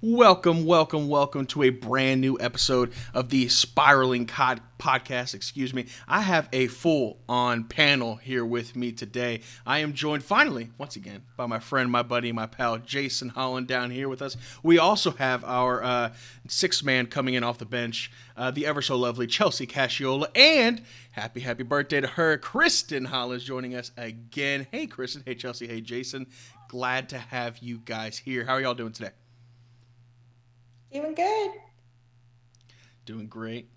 Welcome to a brand new episode of the Spiraling Podcast. Excuse me. I have a full-on panel here with me today. I am joined finally, once again, by my friend, my buddy, my pal, Jason Holland down here with us. We also have our sixth man coming in off the bench, the ever so lovely Chelsea Casciola, and happy birthday to her, Kristen Holland, joining us again. Hey, Kristen. Hey, Chelsea. Hey, Jason. Glad to have you guys here. How are y'all doing today? Doing good. Doing great.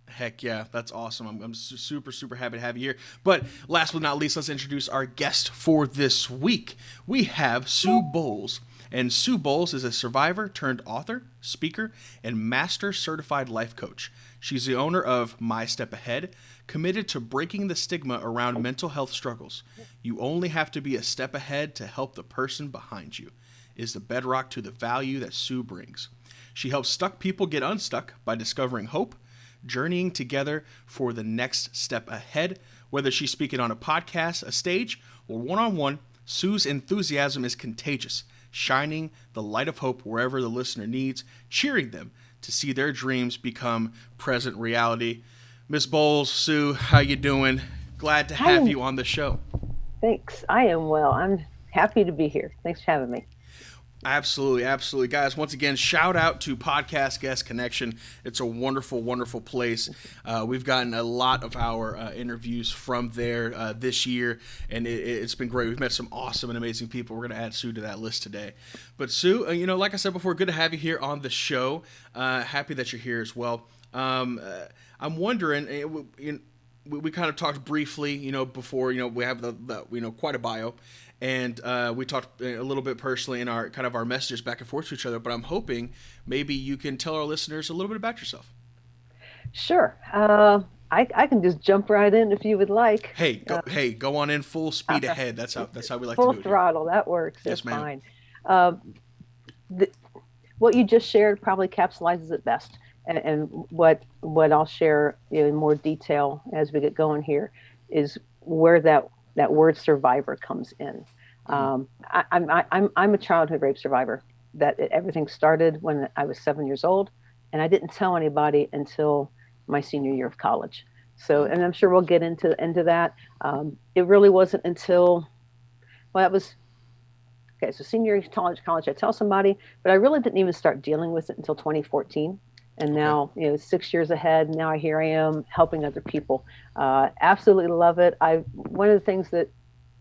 Heck yeah, that's awesome. I'm super happy to have you here. But last but not least, let's introduce our guest for this week. We have Sue Bowles. And Sue Bowles is a survivor turned author, speaker, and master certified life coach. She's the owner of My Step Ahead, committed to breaking the stigma around mental health struggles. You only have to be a step ahead to help the person behind you, is the bedrock to the value that Sue brings. She helps stuck people get unstuck by discovering hope, journeying together for the next step ahead. Whether she's speaking on a podcast, a stage, or one-on-one, Sue's enthusiasm is contagious, shining the light of hope wherever the listener needs, cheering them to see their dreams become present reality. Miss Bowles, Sue, how you doing? Glad to have you on the show. Thanks. I am well. I'm happy to be here. Thanks for having me. Absolutely. Guys, once again, shout out to Podcast Guest Connection. It's a wonderful place. We've gotten a lot of our interviews from there this year, and it's been great. We've met some awesome and amazing people. We're going to add Sue to that list today. But Sue, like I said before, good to have you here on the show. Happy that you're here as well. I'm wondering, we kind of talked briefly, before, we have the quite a bio. And we talked a little bit personally in our kind of our messages back and forth to each other, but I'm hoping maybe you can tell our listeners a little bit about yourself. Sure. I can just jump right in if you would like. Go on in full speed ahead. That's how we like to do it. Full throttle. That works. Yes, That's ma'am. Fine. What you just shared probably capsulizes it best. And what I'll share in more detail as we get going here is where that word survivor comes in. I'm a childhood rape survivor. Everything started when I was 7 years old, and I didn't tell anybody until my senior year of college. So, and I'm sure we'll get into that. It really wasn't until, that was, okay, so senior year of college, I tell somebody, but I really didn't even start dealing with it until 2014. And now, 6 years ahead, now here I am helping other people. Absolutely love it.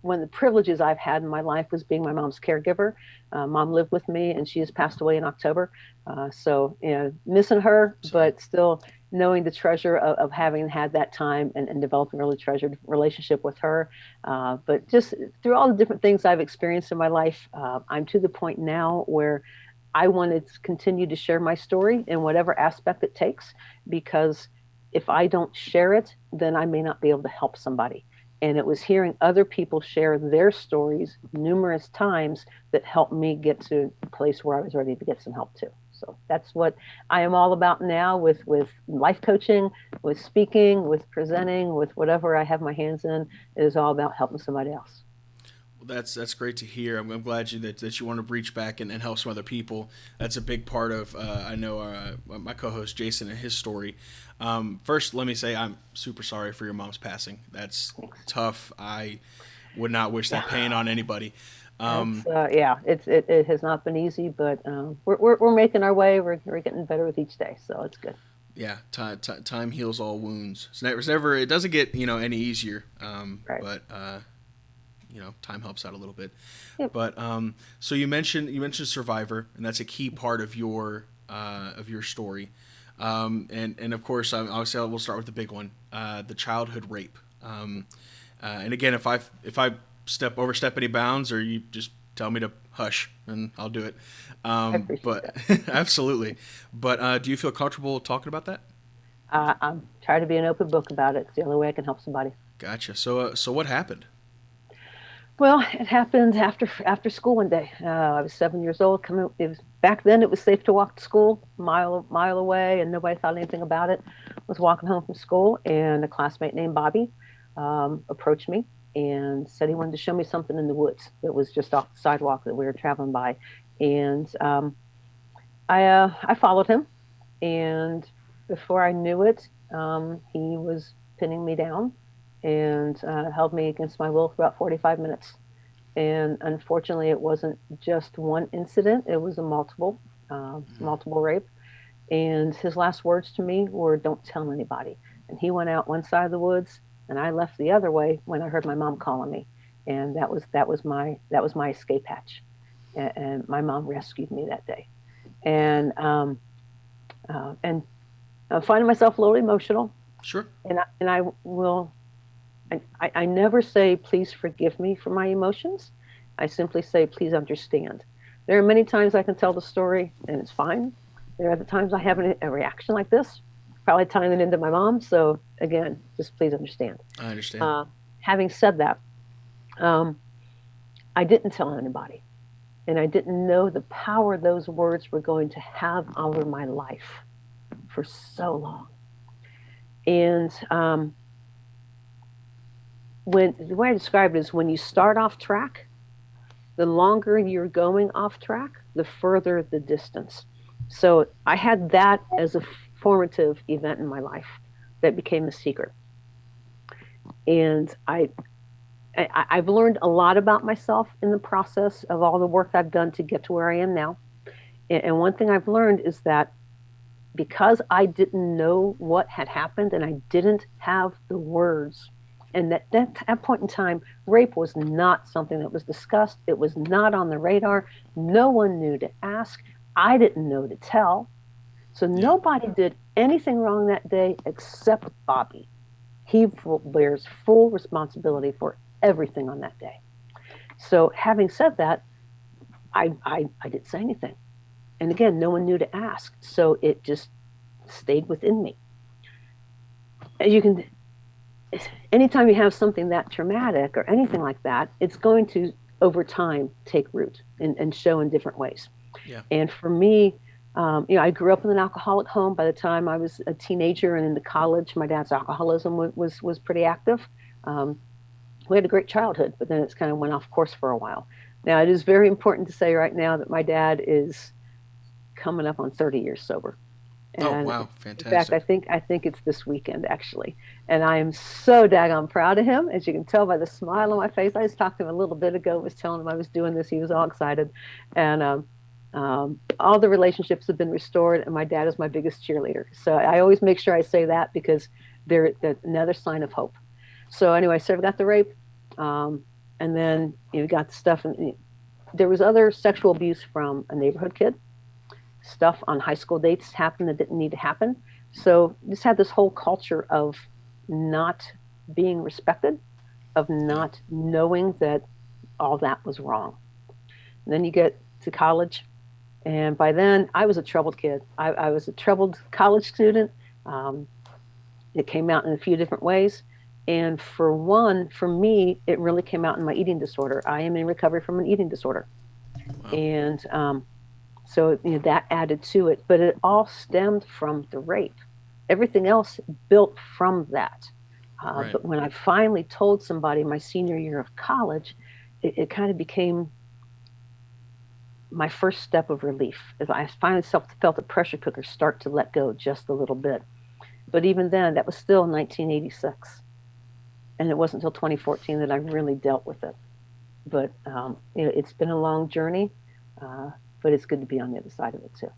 One of the privileges I've had in my life was being my mom's caregiver. Mom lived with me, and she has passed away in October. So, missing her, but still knowing the treasure of having had that time and developing a really treasured relationship with her. But just through all the different things I've experienced in my life, I'm to the point now where I want to continue to share my story in whatever aspect it takes, because if I don't share it, then I may not be able to help somebody. And it was hearing other people share their stories numerous times that helped me get to a place where I was ready to get some help too. So that's what I am all about now with life coaching, with speaking, with presenting, with whatever I have my hands in. It is all about helping somebody else. That's great to hear. I'm glad that you want to reach back and help some other people. That's a big part of I know my co-host Jason and his story. First, let me say I'm super sorry for your mom's passing. That's tough. I would not wish that pain on anybody. It has not been easy, but we're making our way. We're getting better with each day, so it's good. Yeah, time heals all wounds. It doesn't get any easier. Right. But time helps out a little bit. Yep. But so you mentioned survivor, and that's a key part of your story. And of course, obviously, we'll start with the big one, the childhood rape. And again, if I overstep any bounds, or you just tell me to hush, and I'll do it. But absolutely. But do you feel comfortable talking about that? I'm trying to be an open book about it. It's the only way I can help somebody. Gotcha. So what happened? Well, it happened after school one day. I was 7 years old. Back then it was safe to walk to school a mile away, and nobody thought anything about it. I was walking home from school, and a classmate named Bobby approached me and said he wanted to show me something in the woods that was just off the sidewalk that we were traveling by. And I followed him, and before I knew it, he was pinning me down and held me against my will for about 45 minutes. And unfortunately, it wasn't just one incident; it was a multiple rape. And his last words to me were, "Don't tell anybody." And he went out one side of the woods, and I left the other way when I heard my mom calling me, and that was my escape hatch. And my mom rescued me that day. And I'm finding myself a little emotional, Sure. and I will. I never say please forgive me for my emotions. I simply say please understand. There are many times I can tell the story and it's fine. There are other times I have a reaction like this, probably tying it into my mom. So again, just please understand. I understand. Having said that, um, I didn't tell anybody, and I didn't know the power those words were going to have over my life for so long. And when the way I describe it is when you start off track, the longer you're going off track, the further the distance. So I had that as a formative event in my life that became a secret. And I've learned a lot about myself in the process of all the work I've done to get to where I am now. And one thing I've learned is that because I didn't know what had happened and I didn't have the words, and that point in time, rape was not something that was discussed. It was not on the radar. No one knew to ask. I didn't know to tell. So nobody did anything wrong that day except Bobby. He bears full responsibility for everything on that day. So having said that, I didn't say anything. And again, no one knew to ask. So it just stayed within me. As you can, anytime you have something that traumatic or anything like that, it's going to, over time, take root and show in different ways. Yeah. And for me, I grew up in an alcoholic home. By the time I was a teenager and into college, my dad's alcoholism was pretty active. We had a great childhood, but then it's kind of went off course for a while. Now, it is very important to say right now that my dad is coming up on 30 years sober. And oh wow, fantastic! In fact, I think it's this weekend actually, and I am so daggone proud of him. As you can tell by the smile on my face, I just talked to him a little bit ago. Was telling him I was doing this. He was all excited, and all the relationships have been restored, and my dad is my biggest cheerleader. So I always make sure I say that because they're another sign of hope. So anyway, so I've got the rape, and then got the stuff. And there was other sexual abuse from a neighborhood kid. Stuff on high school dates happened that didn't need to happen. So just had this whole culture of not being respected, of not knowing that all that was wrong. And then you get to college, and by then I was a troubled kid. I was a troubled college student. It came out in a few different ways. And for me, it really came out in my eating disorder. I am in recovery from an eating disorder. Wow. And so that added to it, but it all stemmed from the rape. Everything else built from that. Right. But when I finally told somebody my senior year of college, it kind of became my first step of relief. As I finally felt the pressure cooker start to let go just a little bit. But even then, that was still 1986. And it wasn't until 2014 that I really dealt with it. But it's been a long journey. But it's good to be on the other side of it too.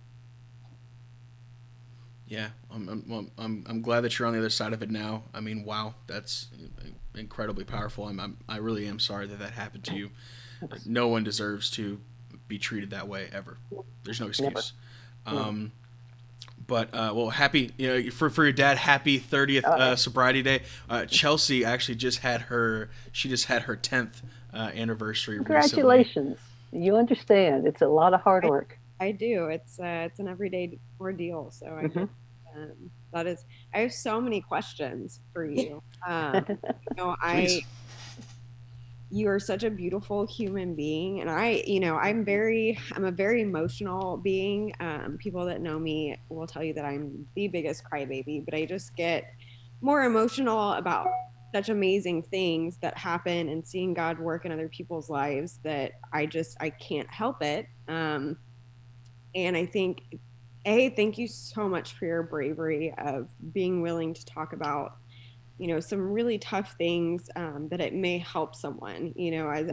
Yeah, I'm glad that you're on the other side of it now. I mean, wow, that's incredibly powerful. I really am sorry that happened to you. No one deserves to be treated that way ever. There's no excuse. But well, happy for your dad. Happy 30th sobriety day. Chelsea actually just had her 10th anniversary. Congratulations. Recently. You understand. It's a lot of hard work. I do. It's an everyday ordeal. So I get, that is. I have so many questions for you. You are such a beautiful human being, and I'm a very emotional being. People that know me will tell you that I'm the biggest crybaby, but I just get more emotional about such amazing things that happen and seeing God work in other people's lives that I can't help it. And I think, thank you so much for your bravery of being willing to talk about, some really tough things, that it may help someone.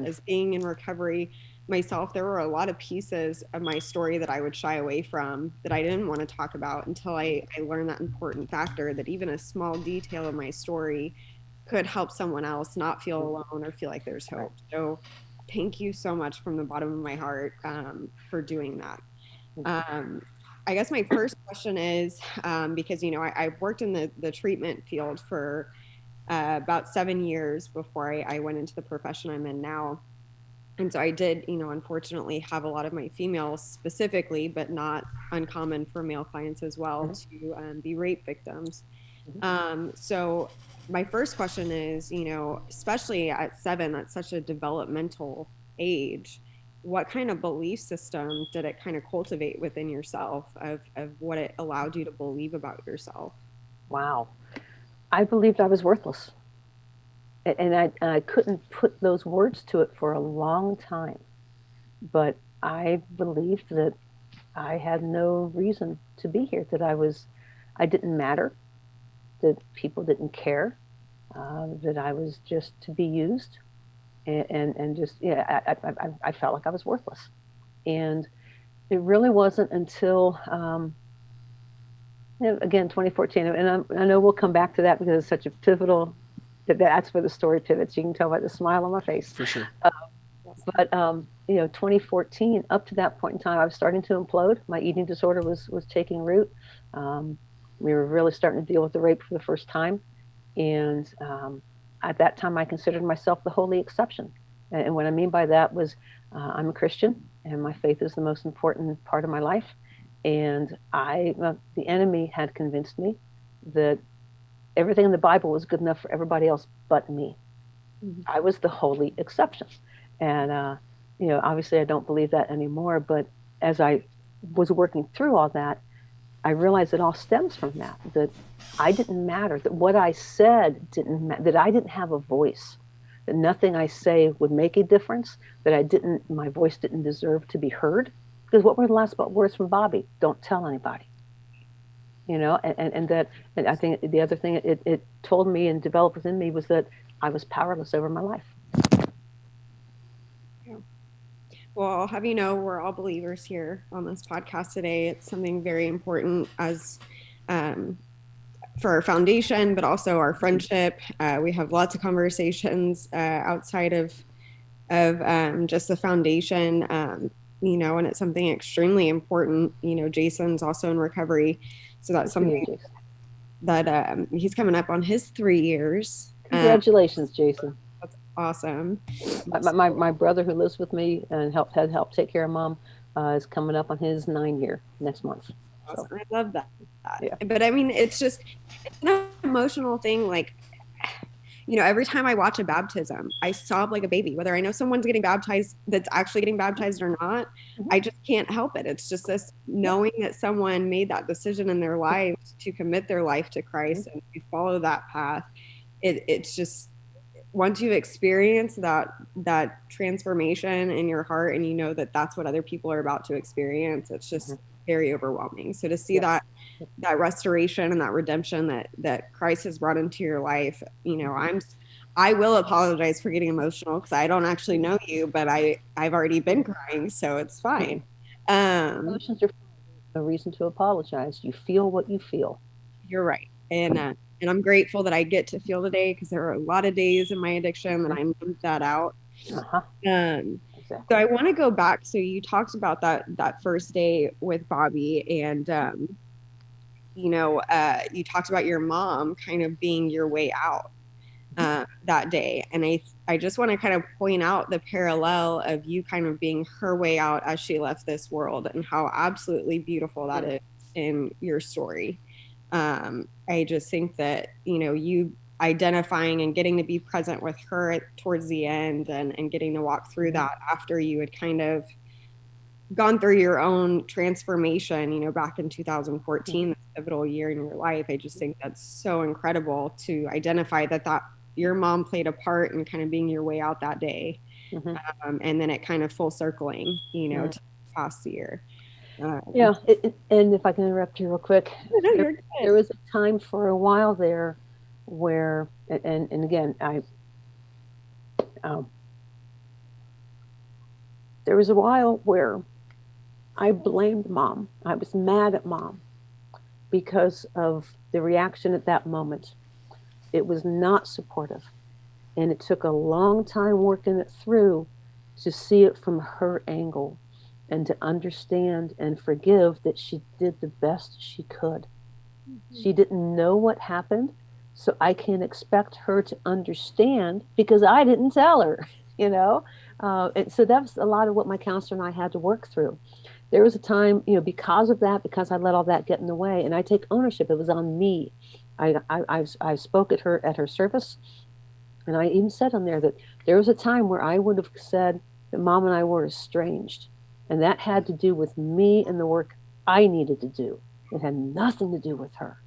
As being in recovery myself, there were a lot of pieces of my story that I would shy away from, that I didn't want to talk about, until I learned that important factor, that even a small detail of my story could help someone else not feel alone or feel like there's hope. So thank you so much from the bottom of my heart, for doing that. Um, I guess my first question is, because I've worked in the treatment field for about 7 years before I went into the profession I'm in now. And so I did, unfortunately have a lot of my females specifically, but not uncommon for male clients as well, to be rape victims. So my first question is, especially at 7, that's such a developmental age. What kind of belief system did it kind of cultivate within yourself of what it allowed you to believe about yourself? Wow. I believed I was worthless. And I couldn't put those words to it for a long time. But I believed that I had no reason to be here, that I didn't matter, that people didn't care, that I was just to be used, and just, yeah, I felt like I was worthless. And it really wasn't until, again, 2014, and I know we'll come back to that because it's such a pivotal, that's where the story pivots. You can tell by the smile on my face. For sure. But 2014, up to that point in time, I was starting to implode. My eating disorder was taking root. We were really starting to deal with the rape for the first time, and at that time, I considered myself the holy exception. And what I mean by that was, I'm a Christian, and my faith is the most important part of my life. And the enemy had convinced me that everything in the Bible was good enough for everybody else but me. Mm-hmm. I was the holy exception. And, obviously I don't believe that anymore. But as I was working through all that, I realized it all stems from that I didn't matter, that what I said didn't matter, that I didn't have a voice, that nothing I say would make a difference, that my voice didn't deserve to be heard. Because what were the last words from Bobby? Don't tell anybody. And I think the other thing it told me and developed within me was that I was powerless over my life. Yeah. Well, I'll have you know, we're all believers here on this podcast today. It's something very important as for our foundation, but also our friendship. We have lots of conversations outside of just the foundation. And it's something extremely important. Jason's also in recovery, so that's something that he's coming up on his 3 years. Congratulations, Jason. That's awesome. My brother, who lives with me and had helped take care of Mom, is coming up on his 9 year next month. Awesome. So. I love that. Yeah. But I mean, it's an emotional thing. Like, every time I watch a baptism, I sob like a baby, whether I know someone's getting baptized that's actually getting baptized or not. Mm-hmm. I just can't help it. It's just this knowing that someone made that decision in their life to commit their life to Christ, mm-hmm. and to follow that path. It's just, once you've experienced that transformation in your heart, and that that's what other people are about to experience, it's just mm-hmm. very overwhelming. So to see that restoration and that redemption that Christ has brought into your life, I will apologize for getting emotional because I don't actually know you, but I've already been crying, so it's fine. Emotions are fine. No reason to apologize. You feel what you feel. You're right. And I'm grateful that I get to feel today, because there are a lot of days in my addiction that I moved that out. Uh-huh. Exactly. So I want to go back. So you talked about that first day with Bobby, and you talked about your mom kind of being your way out that day. And I just want to kind of point out the parallel of you kind of being her way out as she left this world, and how absolutely beautiful that is in your story. I just think that, you identifying and getting to be present with her towards the end, and getting to walk through that after you had kind of gone through your own transformation, back in 2014, this pivotal year in your life. I just think that's so incredible to identify that your mom played a part in kind of being your way out that day. Mm-hmm. And then it kind of full circling, to past the year. Yeah, and if I can interrupt you real quick, No, there, you're there good. was a time for a while there where, and again, um, there was a while where I blamed mom. I was mad at mom because of the reaction at that moment. It was not supportive. And it took a long time working it through to see it from her angle and to understand and forgive that she did the best she could. She didn't know what happened, so I can't expect her to understand because I didn't tell her, you know? And so that's a lot of what my counselor and I had to work through. There was a time, because of that, because I let all that get in the way, and I take ownership. It was on me. I spoke at her service, and I even said on there that there was a time where I would have said that mom and I were estranged. And that had to do with me and the work I needed to do. It had nothing to do with her.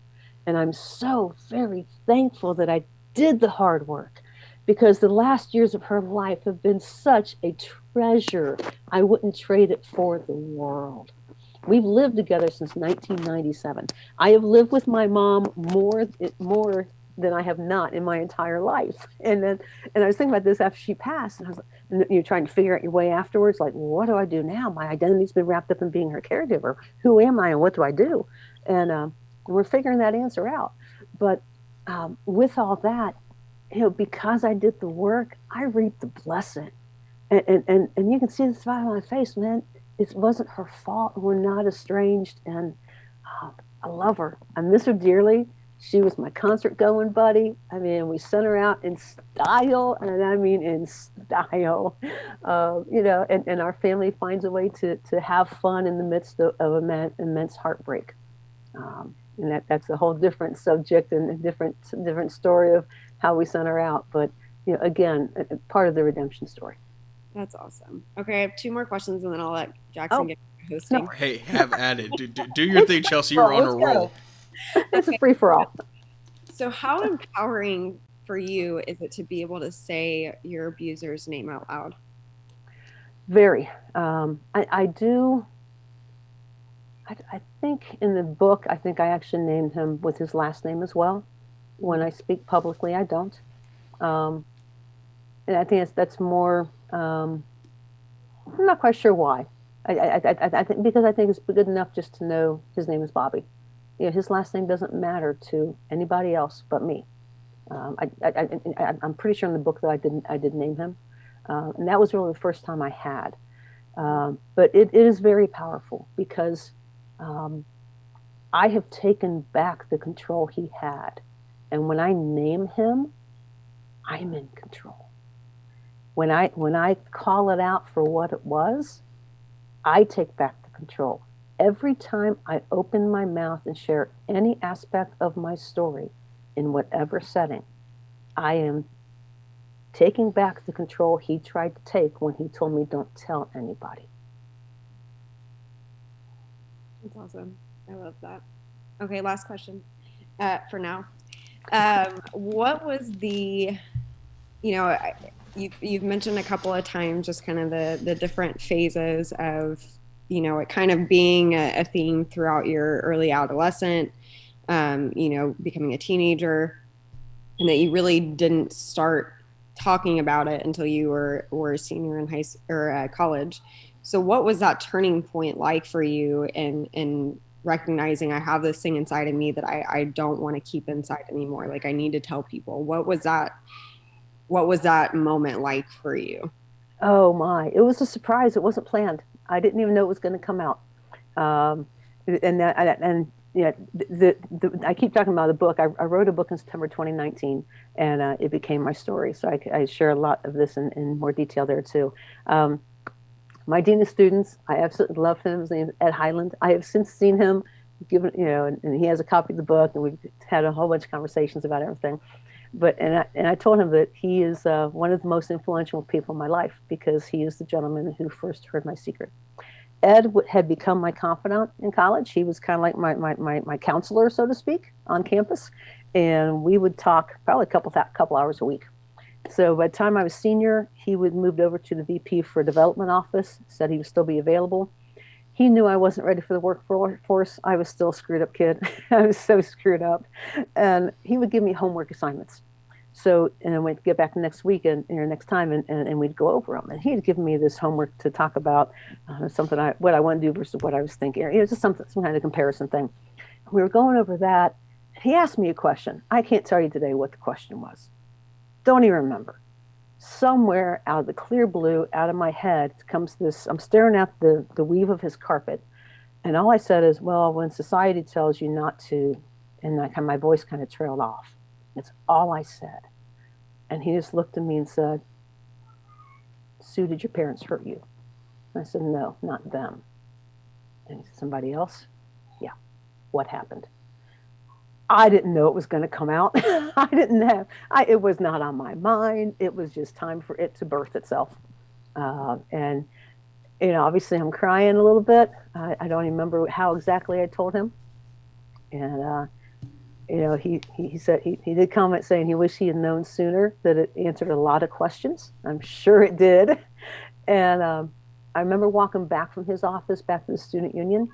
And I'm so very thankful that I did the hard work because the last years of her life have been such a treasure. I wouldn't trade it for the world. We've lived together since 1997. I have lived with my mom more than I have not in my entire life. And I was thinking about this after she passed, and I was like, and you're trying to figure out your way afterwards. Like, well, what do I do now? My identity's been wrapped up in being her caregiver. Who am I, and what do I do? And we're figuring that answer out. But with all that, because I did the work, I reaped the blessing. And you can see the smile on my face, man. It wasn't her fault. We're not estranged, and I love her. I miss her dearly. She was my concert going buddy. I mean, we sent her out in style, and I mean in style. And our family finds a way to have fun in the midst of immense heartbreak. And that's a whole different subject and a different story of how we sent her out. But again, part of the redemption story. That's awesome. Okay, I have two more questions, and then I'll let Jackson Oh, get hosting. no. Hey, have at it. Do your thing, Chelsea. You're on a Let's roll. go. It's a Okay. free for all. So, how empowering for you is it to be able to say your abuser's name out loud? Very. I do. I think in the book, I think I actually named him with his last name as well. When I speak publicly, I don't. Um, and I think that's more. I'm not quite sure why. I think because I think it's good enough just to know his name is Bobby. His last name doesn't matter to anybody else but me. I'm pretty sure in the book that I did name him, and that was really the first time I had. But it is very powerful because um, I have taken back the control he had, and when I name him, I'm in control. When I call it out for what it was, I take back the control. Every time I open my mouth and share any aspect of my story in whatever setting, I am taking back the control he tried to take when he told me don't tell anybody. That's awesome. I love that. Okay, last question for now. What was you've mentioned a couple of times just kind of the different phases of, it kind of being a theme throughout your early adolescent, becoming a teenager, and that you really didn't start talking about it until you were a senior in high school or college. So what was that turning point like for you in recognizing I have this thing inside of me that I don't want to keep inside anymore? Like I need to tell people. What was that moment like for you? Oh my, it was a surprise. It wasn't planned. I didn't even know it was going to come out. Um, I keep talking about the book. I wrote a book in September 2019, and it became my story. So I share a lot of this in more detail there too. My dean of students, I absolutely love him. His name is Ed Highland. I have since seen him, and he has a copy of the book, and we've had a whole bunch of conversations about everything. I told him that he is one of the most influential people in my life because he is the gentleman who first heard my secret. Ed had become my confidant in college. He was kind of like my counselor, so to speak, on campus, and we would talk probably a couple hours a week. So by the time I was senior, he moved over to the VP for development office, said he would still be available. He knew I wasn't ready for the workforce. I was still a screwed up kid. I was so screwed up. And he would give me homework assignments. So, and then we'd get back next week and next time, and we'd go over them. And he'd given me this homework to talk about something what I want to do versus what I was thinking. It was just some kind of comparison thing. We were going over that. He asked me a question. I can't tell you today what the question was. Don't even remember. Somewhere out of the clear blue, out of my head, comes this. I'm staring at the weave of his carpet, and all I said is, "Well, when society tells you not to," and my voice kind of trailed off. That's all I said. And he just looked at me and said, "Sue, did your parents hurt you?" And I said, "No, not them." And he said, "Somebody else?" "Yeah." "What happened?" I didn't know it was going to come out. It was not on my mind. It was just time for it to birth itself. And, obviously I'm crying a little bit. I don't even remember how exactly I told him. And, he said, he did comment saying he wished he had known sooner, that it answered a lot of questions. I'm sure it did. And I remember walking back from his office back to the student union,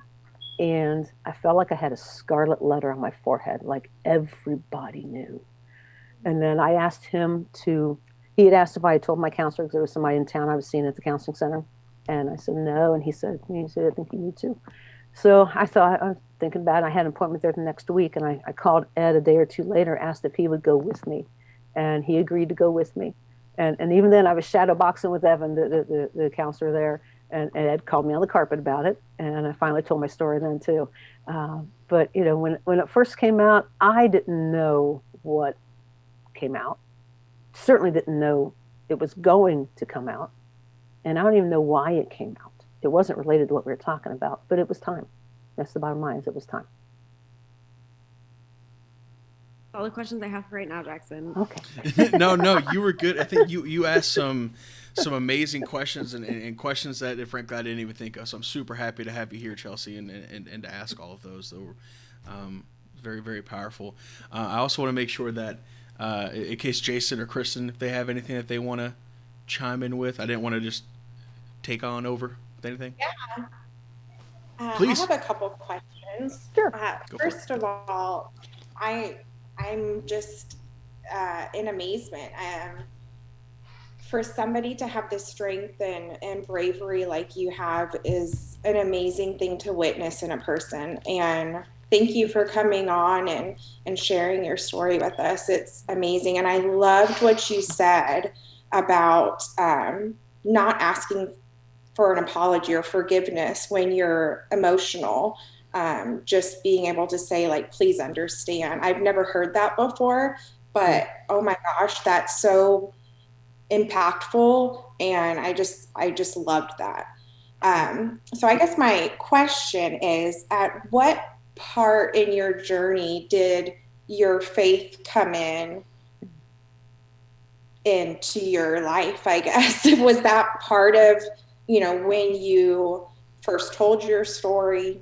and I felt like I had a scarlet letter on my forehead, like everybody knew. And then I asked him he had asked if I had told my counselor, because there was somebody in town I was seeing at the counseling center. And I said, no. And he said, "I think you need to." So I was thinking about it. I had an appointment there the next week, and I called Ed a day or two later, asked if he would go with me. And he agreed to go with me. And even then I was shadow boxing with Evan, the counselor there. And Ed called me on the carpet about it, and I finally told my story then too. But when it first came out, I didn't know what came out. Certainly didn't know it was going to come out, and I don't even know why it came out. It wasn't related to what we were talking about, but it was time. That's the bottom line. It was time. All the questions I have for right now, Jackson. Okay. No, you were good. I think you asked some amazing questions and questions that, frankly, I didn't even think of. So I'm super happy to have you here, Chelsea, and to ask all of those. They were very, very powerful. I also want to make sure that in case Jason or Kristen, if they have anything that they want to chime in with, I didn't want to just take on over with anything. Yeah. Please. I have a couple questions. Sure. First of all, I'm just in amazement. For somebody to have the strength and bravery like you have is an amazing thing to witness in a person. And thank you for coming on and sharing your story with us. It's amazing. And I loved what you said about not asking for an apology or forgiveness when you're emotional. Just being able to say, like, please understand. I've never heard that before, but oh my gosh, that's so impactful. And I just loved that. So I guess my question is, at what part in your journey did your faith come into your life, I guess? Was that part of, when you first told your story?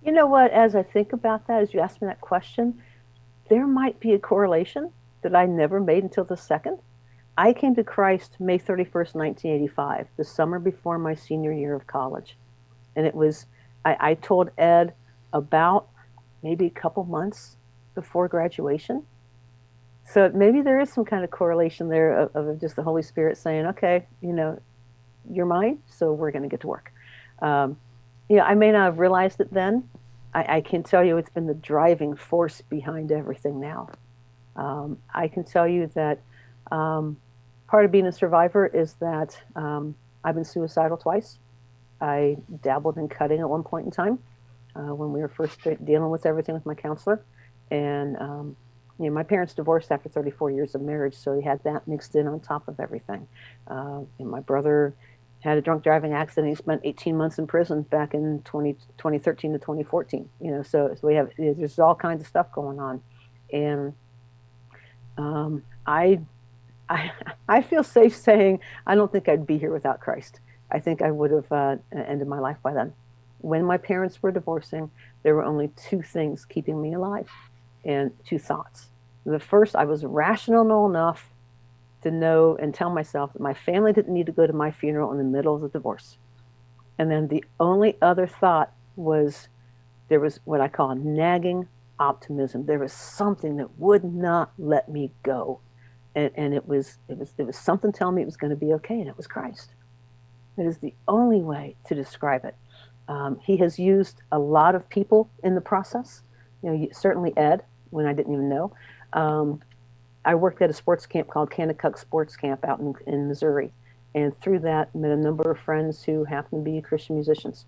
You know what, as I think about that, as you asked me that question, there might be a correlation that I never made until the second. I came to Christ May 31st, 1985, the summer before my senior year of college. And it was, I told Ed about maybe a couple months before graduation. So maybe there is some kind of correlation there of just the Holy Spirit saying, okay, you're mine, so we're going to get to work. I may not have realized it then. I can tell you it's been the driving force behind everything now. I can tell you that part of being a survivor is that I've been suicidal twice. I dabbled in cutting at one point in time when we were first dealing with everything with my counselor. And my parents divorced after 34 years of marriage, so we had that mixed in on top of everything. And my brother had a drunk driving accident. He spent 18 months in prison back in 2013 to 2014. So we have, there's all kinds of stuff going on. And I feel safe saying I don't think I'd be here without Christ. I think I would have ended my life by then. When my parents were divorcing, there were only two things keeping me alive, and two thoughts. The first, I was rational enough to know and tell myself that my family didn't need to go to my funeral in the middle of the divorce. And then the only other thought was there was what I call nagging optimism. There was something that would not let me go. And it was something telling me it was going to be okay, and it was Christ. It is the only way to describe it. He has used a lot of people in the process. Certainly Ed, when I didn't even know. I worked at a sports camp called Kanakuk Sports Camp out in Missouri, and through that met a number of friends who happen to be Christian musicians.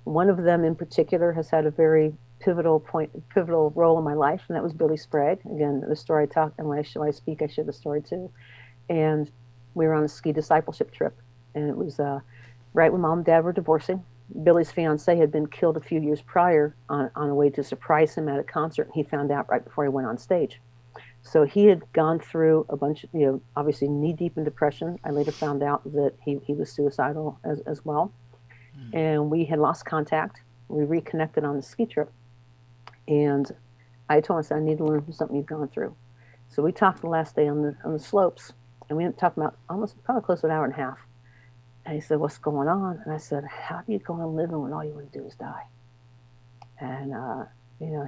One of them in particular has had a very pivotal role in my life, and that was Billy Sprague. Again, the story I talk, and when I speak, I share the story too. And we were on a ski discipleship trip, and it was right when Mom and Dad were divorcing. Billy's fiance had been killed a few years prior on a way to surprise him at a concert, and he found out right before he went on stage. So he had gone through a bunch of, obviously knee deep in depression. I later found out that he was suicidal as well. And we had lost contact. We reconnected on the ski trip. And I told him, I said, I need to learn from something you've gone through. So we talked the last day on the slopes, and we ended up talking about probably close to an hour and a half. And he said, what's going on? And I said, how do you go on living when all you want to do is die? And,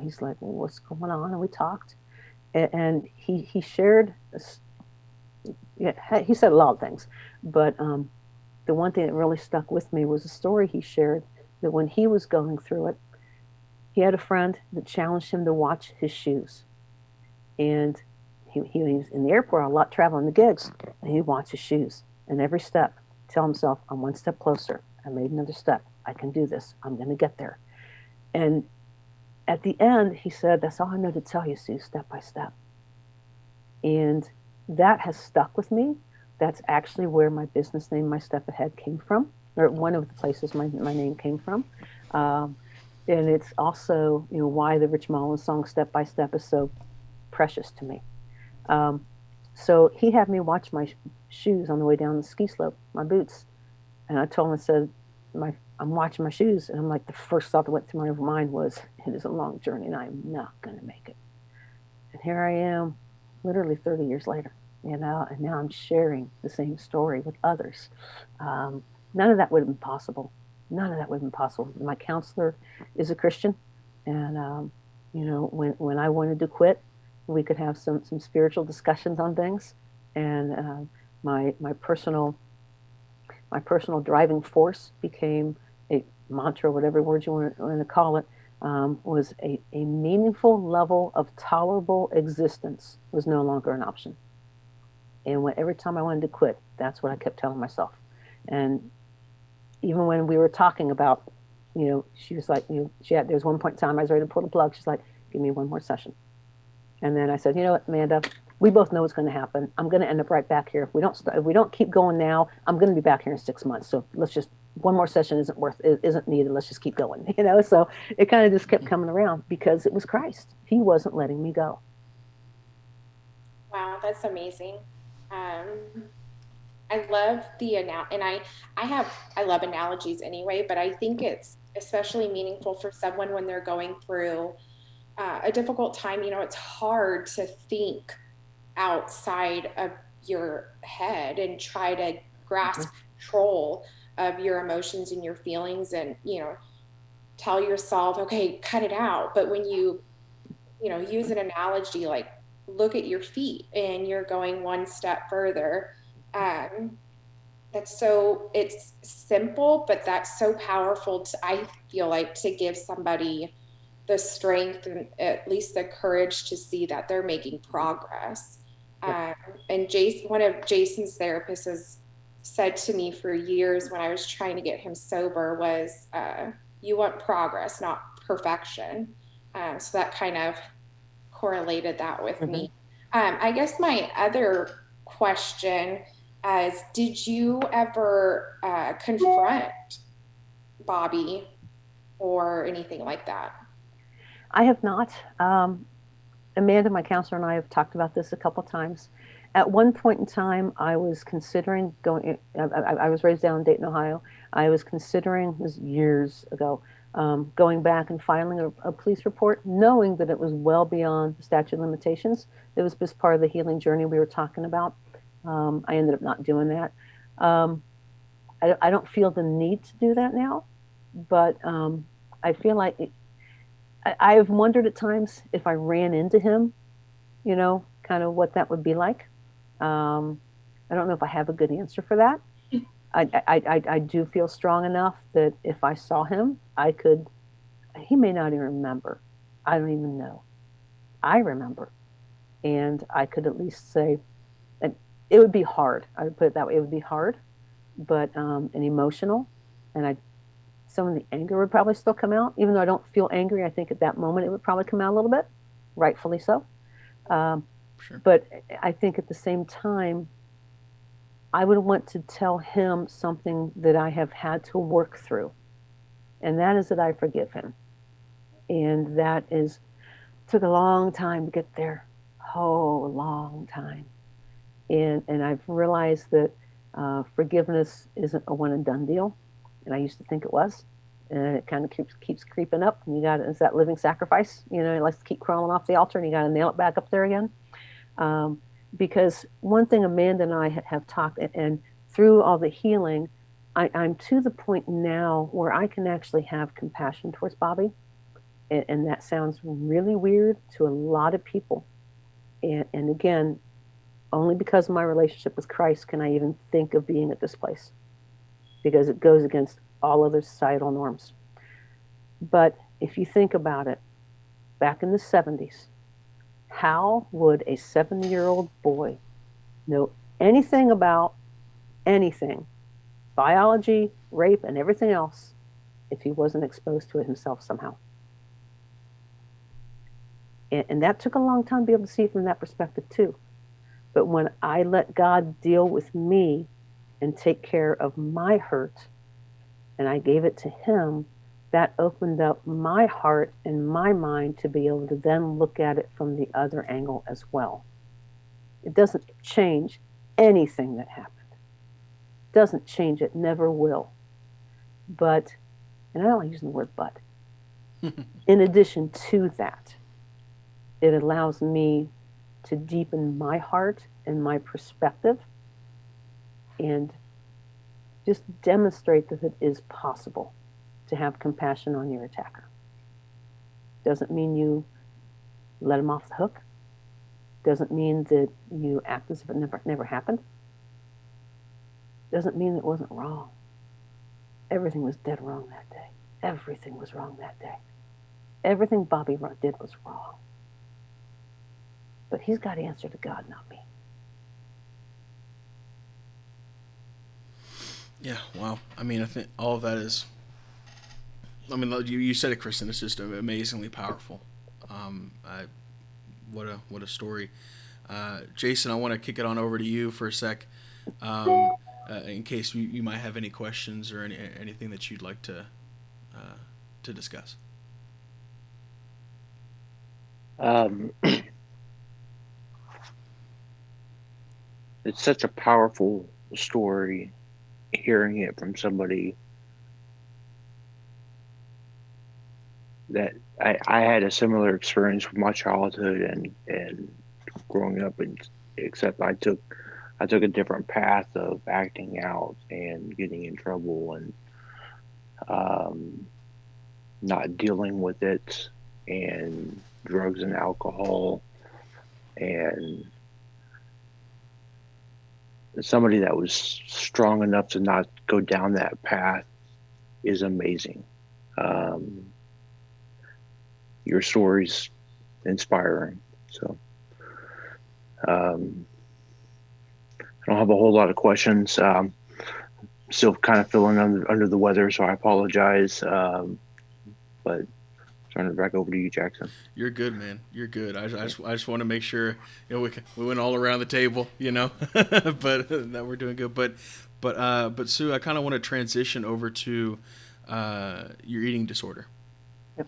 he's like, well, what's going on? And we talked. And he shared, he said a lot of things, but the one thing that really stuck with me was a story he shared that when he was going through it, he had a friend that challenged him to watch his shoes. And he was in the airport a lot, traveling the gigs, and he'd watch his shoes. And every step, tell himself, I'm one step closer. I made another step. I can do this. I'm going to get there. And at the end, he said, that's all I know to tell you, Sue, step by step. And that has stuck with me. That's actually where my business name, My Step Ahead, came from, or one of the places my name came from. And it's also, why the Rich Mullins song Step by Step is so precious to me. So he had me watch my shoes on the way down the ski slope, my boots. And I told him, I said, I'm watching my shoes. And I'm like, the first thought that went through my mind was, it is a long journey and I'm not going to make it. And here I am, literally 30 years later, and now I'm sharing the same story with others. None of that would have been possible. None of that would have been possible. My counselor is a Christian. And, when I wanted to quit, we could have some spiritual discussions on things. And my personal driving force became a mantra, whatever word you want to call it, was a meaningful level of tolerable existence was no longer an option. And every time I wanted to quit, that's what I kept telling myself. And even when we were talking about, she was like, there's one point in time I was ready to pull the plug. She's like, give me one more session. And then I said, you know what, Amanda, we both know what's going to happen. I'm going to end up right back here. If we don't keep going now, I'm going to be back here in 6 months. So let's just, one more session isn't needed. Let's just keep going. So it kind of just kept coming around because it was Christ. He wasn't letting me go. Wow, that's amazing. I love and I love analogies anyway, but I think it's especially meaningful for someone when they're going through a difficult time. It's hard to think outside of your head and try to grasp control of your emotions and your feelings and, tell yourself, okay, cut it out. But when you use an analogy, like look at your feet and you're going one step further. It's simple, but that's so powerful I feel like, to give somebody the strength and at least the courage to see that they're making progress. And one of Jason's therapists has said to me for years when I was trying to get him sober was, you want progress, not perfection. So that kind of correlated that with me. I guess my other question is, did you ever confront Bobby or anything like that? I have not. Amanda, my counselor, and I have talked about this a couple times. At one point in time, I was considering going. I was raised down in Dayton, Ohio. I was considering, this years ago, going back and filing a police report, knowing that it was well beyond the statute of limitations. It was just part of the healing journey we were talking about. I ended up not doing that. I don't feel the need to do that now, but I feel like I've wondered at times if I ran into him, kind of what that would be like. I don't know if I have a good answer for that. I do feel strong enough that if I saw him, he may not even remember. I don't even know. I remember. And I could at least say, and it would be hard. I would put it that way. It would be hard, but and emotional. And some of the anger would probably still come out. Even though I don't feel angry, I think at that moment it would probably come out a little bit, rightfully so. Sure. But I think at the same time, I would want to tell him something that I have had to work through, and that is that I forgive him. And took a long time to get there. Oh, a long time. And I've realized that forgiveness isn't a one and done deal. And I used to think it was. And it kind of keeps creeping up. And it's that living sacrifice. It likes to keep crawling off the altar, and you got to nail it back up there again. Because one thing Amanda and I have talked, and through all the healing, I'm to the point now where I can actually have compassion towards Bobby. And that sounds really weird to a lot of people. And again, only because of my relationship with Christ can I even think of being at this place, because it goes against all other societal norms. But if you think about it, back in the 70s, how would a 70-year-old boy know anything about anything, biology, rape, and everything else, if he wasn't exposed to it himself somehow? And that took a long time to be able to see it from that perspective too. But when I let God deal with me and take care of my hurt, and I gave it to him, that opened up my heart and my mind to be able to then look at it from the other angle as well. It doesn't change anything that happened. It doesn't change it, never will. But, and I don't like using the word but, in addition to that, it allows me to deepen my heart and my perspective and just demonstrate that it is possible to have compassion on your attacker. Doesn't mean you let him off the hook. Doesn't mean that you act as if it never happened. Doesn't mean it wasn't wrong. Everything was dead wrong that day. Everything was wrong that day. Everything Bobby did was wrong. But he's got to answer to God, not me. Yeah, wow. I mean, I think all of that is, I mean, you said it, Kristen. It's just amazingly powerful. What a story. Jason, I want to kick it on over to you for a sec, in case you might have any questions or anything that you'd like to discuss. It's such a powerful story, hearing it from somebody that I had a similar experience with my childhood and growing up, and except I took a different path of acting out and getting in trouble and not dealing with it, and drugs and alcohol, and somebody that was strong enough to not go down that path is amazing. Your story's inspiring. So I don't have a whole lot of questions. Still kind of feeling under the weather, so I apologize. But turn it back over to you, Jackson. You're good, man. You're good. I just want to make sure we went all around the table, but that we're doing good. But Sue, I kind of want to transition over to your eating disorder. Yep.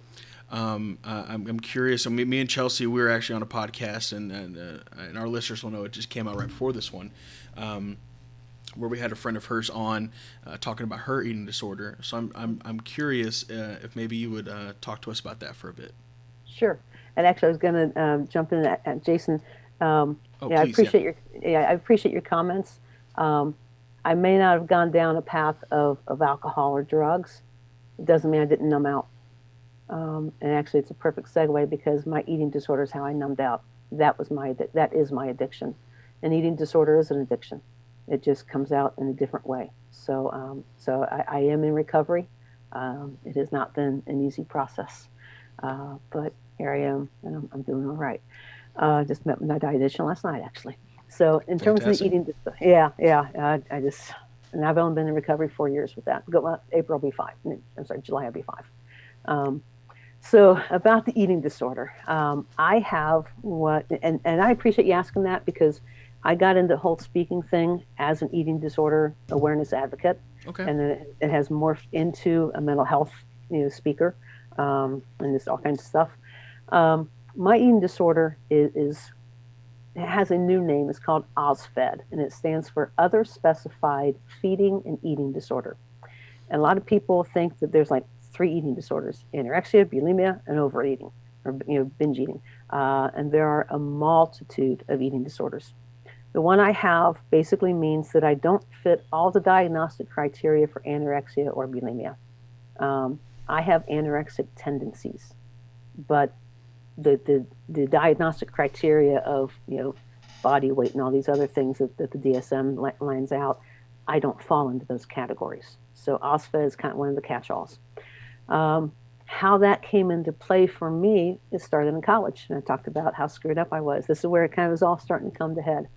I'm curious. So me and Chelsea, we were actually on a podcast, and our listeners will know it just came out right before this one, where we had a friend of hers on talking about her eating disorder. So I'm curious if maybe you would talk to us about that for a bit. Sure. And actually, I was going to jump in at Jason. Please, I appreciate your comments. I may not have gone down a path of alcohol or drugs. It doesn't mean I didn't numb out. And actually, it's a perfect segue because my eating disorder is how I numbed out. That is my addiction. An eating disorder is an addiction. It just comes out in a different way. So I am in recovery. It has not been an easy process, but here I am, and I'm doing all right. Just met my dietitian last night, actually. So in terms of the eating, and I've only been in recovery 4 years with that. April will be 5. I'm sorry, July will be 5. So about the eating disorder, I have and I appreciate you asking that because I got into the whole speaking thing as an eating disorder awareness advocate. Okay. And then it has morphed into a mental health, speaker, and just all kinds of stuff. My eating disorder it has a new name. It's called OSFED, and it stands for Other Specified Feeding and Eating Disorder. And a lot of people think that there's like 3 eating disorders: anorexia, bulimia, and overeating, or binge eating. And there are a multitude of eating disorders. The one I have basically means that I don't fit all the diagnostic criteria for anorexia or bulimia. I have anorexic tendencies, but the diagnostic criteria of body weight and all these other things that the DSM lines out, I don't fall into those categories. So OSFA is kind of one of the catch-alls. How that came into play for me, it started in college, and I talked about how screwed up I was. This is where it kind of was all starting to come to head.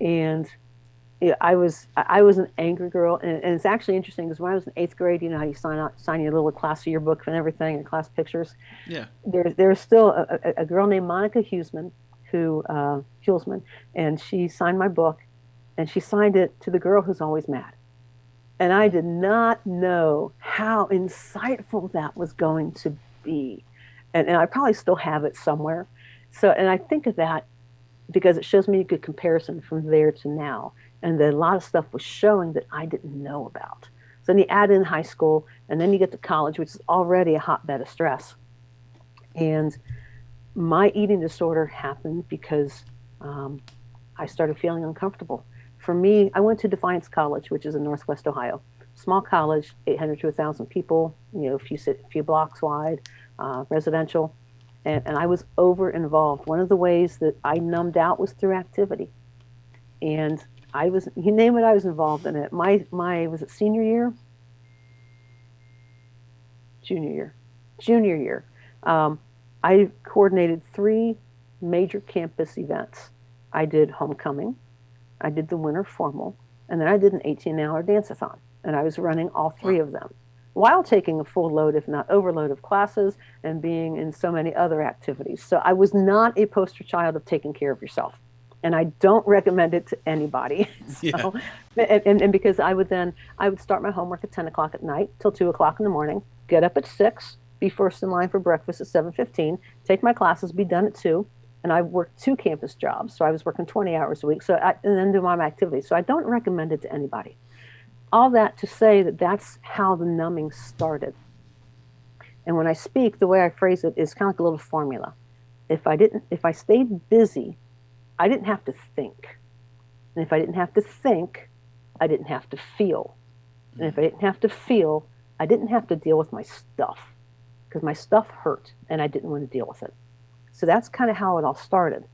And I was an angry girl, and it's actually interesting because when I was in 8th grade, how you sign your little class yearbook and everything, and class pictures. Yeah. There's still a girl named Monica Huesman, and she signed my book, and she signed it to the girl who's always mad. And I did not know how insightful that was going to be, and I probably still have it somewhere. So, and I think of that because it shows me a good comparison from there to now. And then a lot of stuff was showing that I didn't know about. So then you add in high school, and then you get to college, which is already a hotbed of stress. And my eating disorder happened because I started feeling uncomfortable. For me, I went to Defiance College, which is in Northwest Ohio. Small college, 800 to 1,000 people, a few blocks wide, residential. And I was over involved. One of the ways that I numbed out was through activity. And you name it, I was involved in it. Was it senior year? Junior year. I coordinated 3 major campus events. I did homecoming, I did the winter formal, and then I did an 18-hour dance-a-thon. And I was running all 3 of them, while taking a full load, if not overload, of classes and being in so many other activities. So I was not a poster child of taking care of yourself. And I don't recommend it to anybody. So, yeah. And because I would start my homework at 10 o'clock at night till 2 o'clock in the morning, get up at 6, be first in line for breakfast at 7:15, take my classes, be done at 2. And I worked 2 campus jobs. So I was working 20 hours a week. And then do my activities. So I don't recommend it to anybody. All that to say that that's how the numbing started. And when I speak, the way I phrase it is kind of like a little formula. If I stayed busy, I didn't have to think. And if I didn't have to think, I didn't have to feel. And if I didn't have to feel, I didn't have to deal with my stuff, because my stuff hurt and I didn't want to deal with it. So that's kind of how it all started.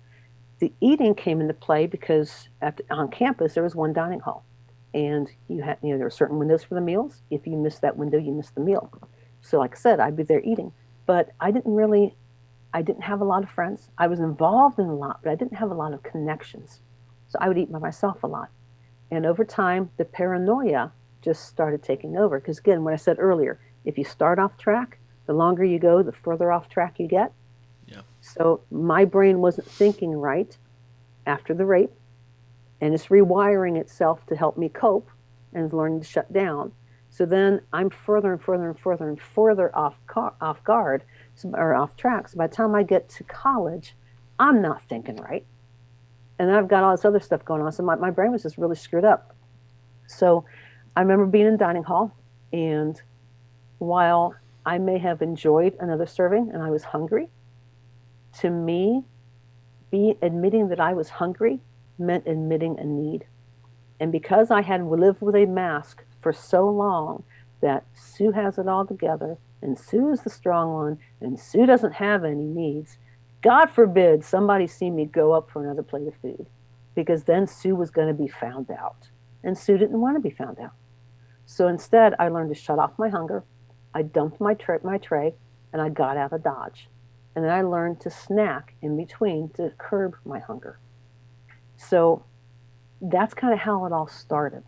The eating came into play because on campus there was one dining hall. And there were certain windows for the meals. If you missed that window, you missed the meal. So like I said, I'd be there eating. But I didn't have a lot of friends. I was involved in a lot, but I didn't have a lot of connections. So I would eat by myself a lot. And over time, the paranoia just started taking over. Because again, what I said earlier, if you start off track, the longer you go, the further off track you get. Yeah. So my brain wasn't thinking right after the rape. And it's rewiring itself to help me cope and learning to shut down. So then I'm further and further and further and further off guard, or off track. So by the time I get to college, I'm not thinking right. And then I've got all this other stuff going on. So my brain was just really screwed up. So I remember being in dining hall, and while I may have enjoyed another serving and I was hungry, to me, admitting that I was hungry meant admitting a need. And because I had lived with a mask for so long that Sue has it all together and Sue is the strong one and Sue doesn't have any needs, God forbid somebody see me go up for another plate of food, because then Sue was going to be found out. And Sue didn't want to be found out. So instead, I learned to shut off my hunger. I dumped my tray, and I got out of Dodge. And then I learned to snack in between to curb my hunger. So that's kind of how it all started.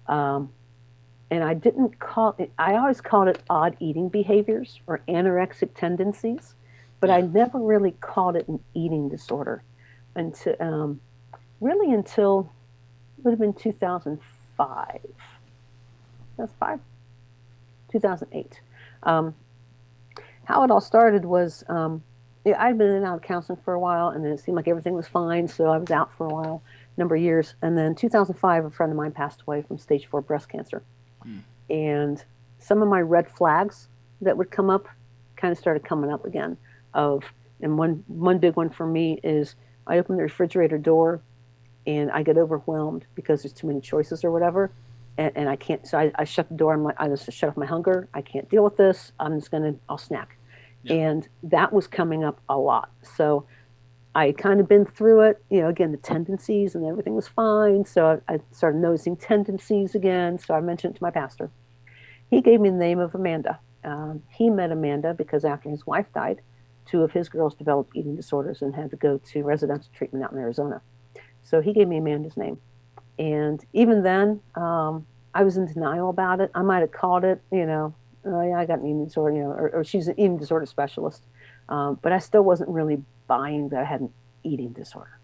And I didn't call it, I always called it odd eating behaviors or anorexic tendencies, but I never really called it an eating disorder until, really until, it would have been 2005. That's 2008. How it all started was, I'd been in and out of counseling for a while, and then it seemed like everything was fine, so I was out for a while, number of years. And then 2005, a friend of mine passed away from stage 4 breast cancer. And some of my red flags that would come up kind of started coming up again. And one big one for me is I open the refrigerator door and I get overwhelmed because there's too many choices or whatever. And I can't, so I shut the door. I'm like, I just shut off my hunger. I can't deal with this. I'll snack. Yeah. And that was coming up a lot. So I kind of been through it, again, the tendencies and everything was fine. So I started noticing tendencies again. So I mentioned it to my pastor. He gave me the name of Amanda. He met Amanda because after his wife died, 2 of his girls developed eating disorders and had to go to residential treatment out in Arizona. So he gave me Amanda's name. And even then, I was in denial about it. I might have called it, oh yeah, I got an eating disorder, or she's an eating disorder specialist. But I still wasn't really buying that I had an eating disorder.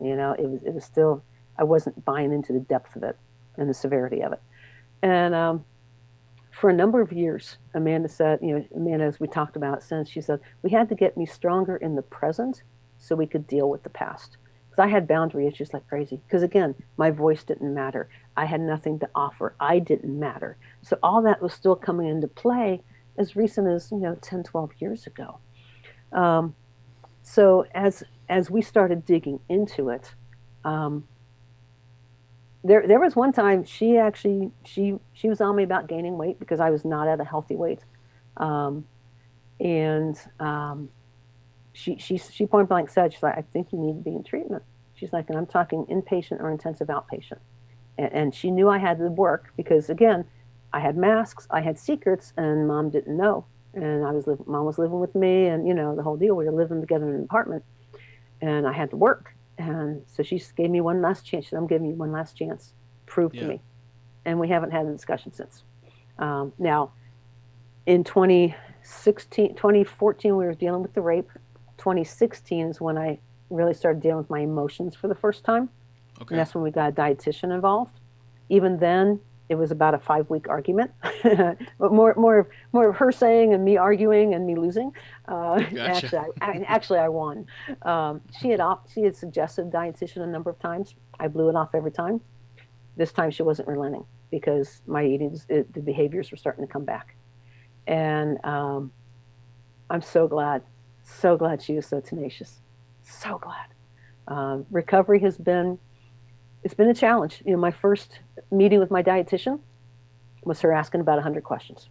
It was still, I wasn't buying into the depth of it and the severity of it. And for a number of years, Amanda said, Amanda, as we talked about since, she said, we had to get me stronger in the present so we could deal with the past. Because I had boundary issues like crazy. Because again, my voice didn't matter. I had nothing to offer. I didn't matter. So all that was still coming into play as recent as, 10, 12 years ago. So as we started digging into it, there was one time she was on me about gaining weight because I was not at a healthy weight. She point blank said, she's like, I think you need to be in treatment. She's like, and I'm talking inpatient or intensive outpatient. And she knew I had to work because, again, I had masks, I had secrets, and Mom didn't know. And Mom was living with me, and, the whole deal. We were living together in an apartment, and I had to work. And so she gave me one last chance. She said, I'm giving you one last chance. Prove to me. And we haven't had a discussion since. Now, in 2014, we were dealing with the rape. 2016 is when I really started dealing with my emotions for the first time. Okay. And that's when we got a dietitian involved. Even then, it was about a 5-week argument, but more of her saying and me arguing and me losing. Gotcha. Actually, I won. She had suggested dietitian a number of times. I blew it off every time. This time she wasn't relenting because my the behaviors were starting to come back. And I'm so glad she was so tenacious. So glad. Recovery it's been a challenge. My first meeting with my dietitian was her asking about 100 questions.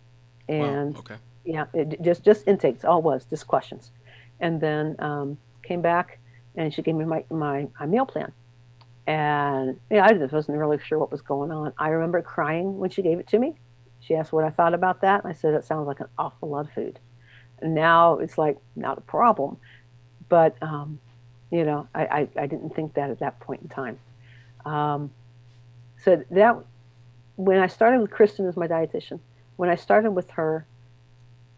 And wow, okay. Yeah, just intakes, all it was, just questions. And then came back and she gave me my meal plan. And I just wasn't really sure what was going on. I remember crying when she gave it to me. She asked what I thought about that. And I said, it sounds like an awful lot of food. And now it's like, not a problem. But, I didn't think that at that point in time. So that when I started with Kristen as my dietitian, when I started with her,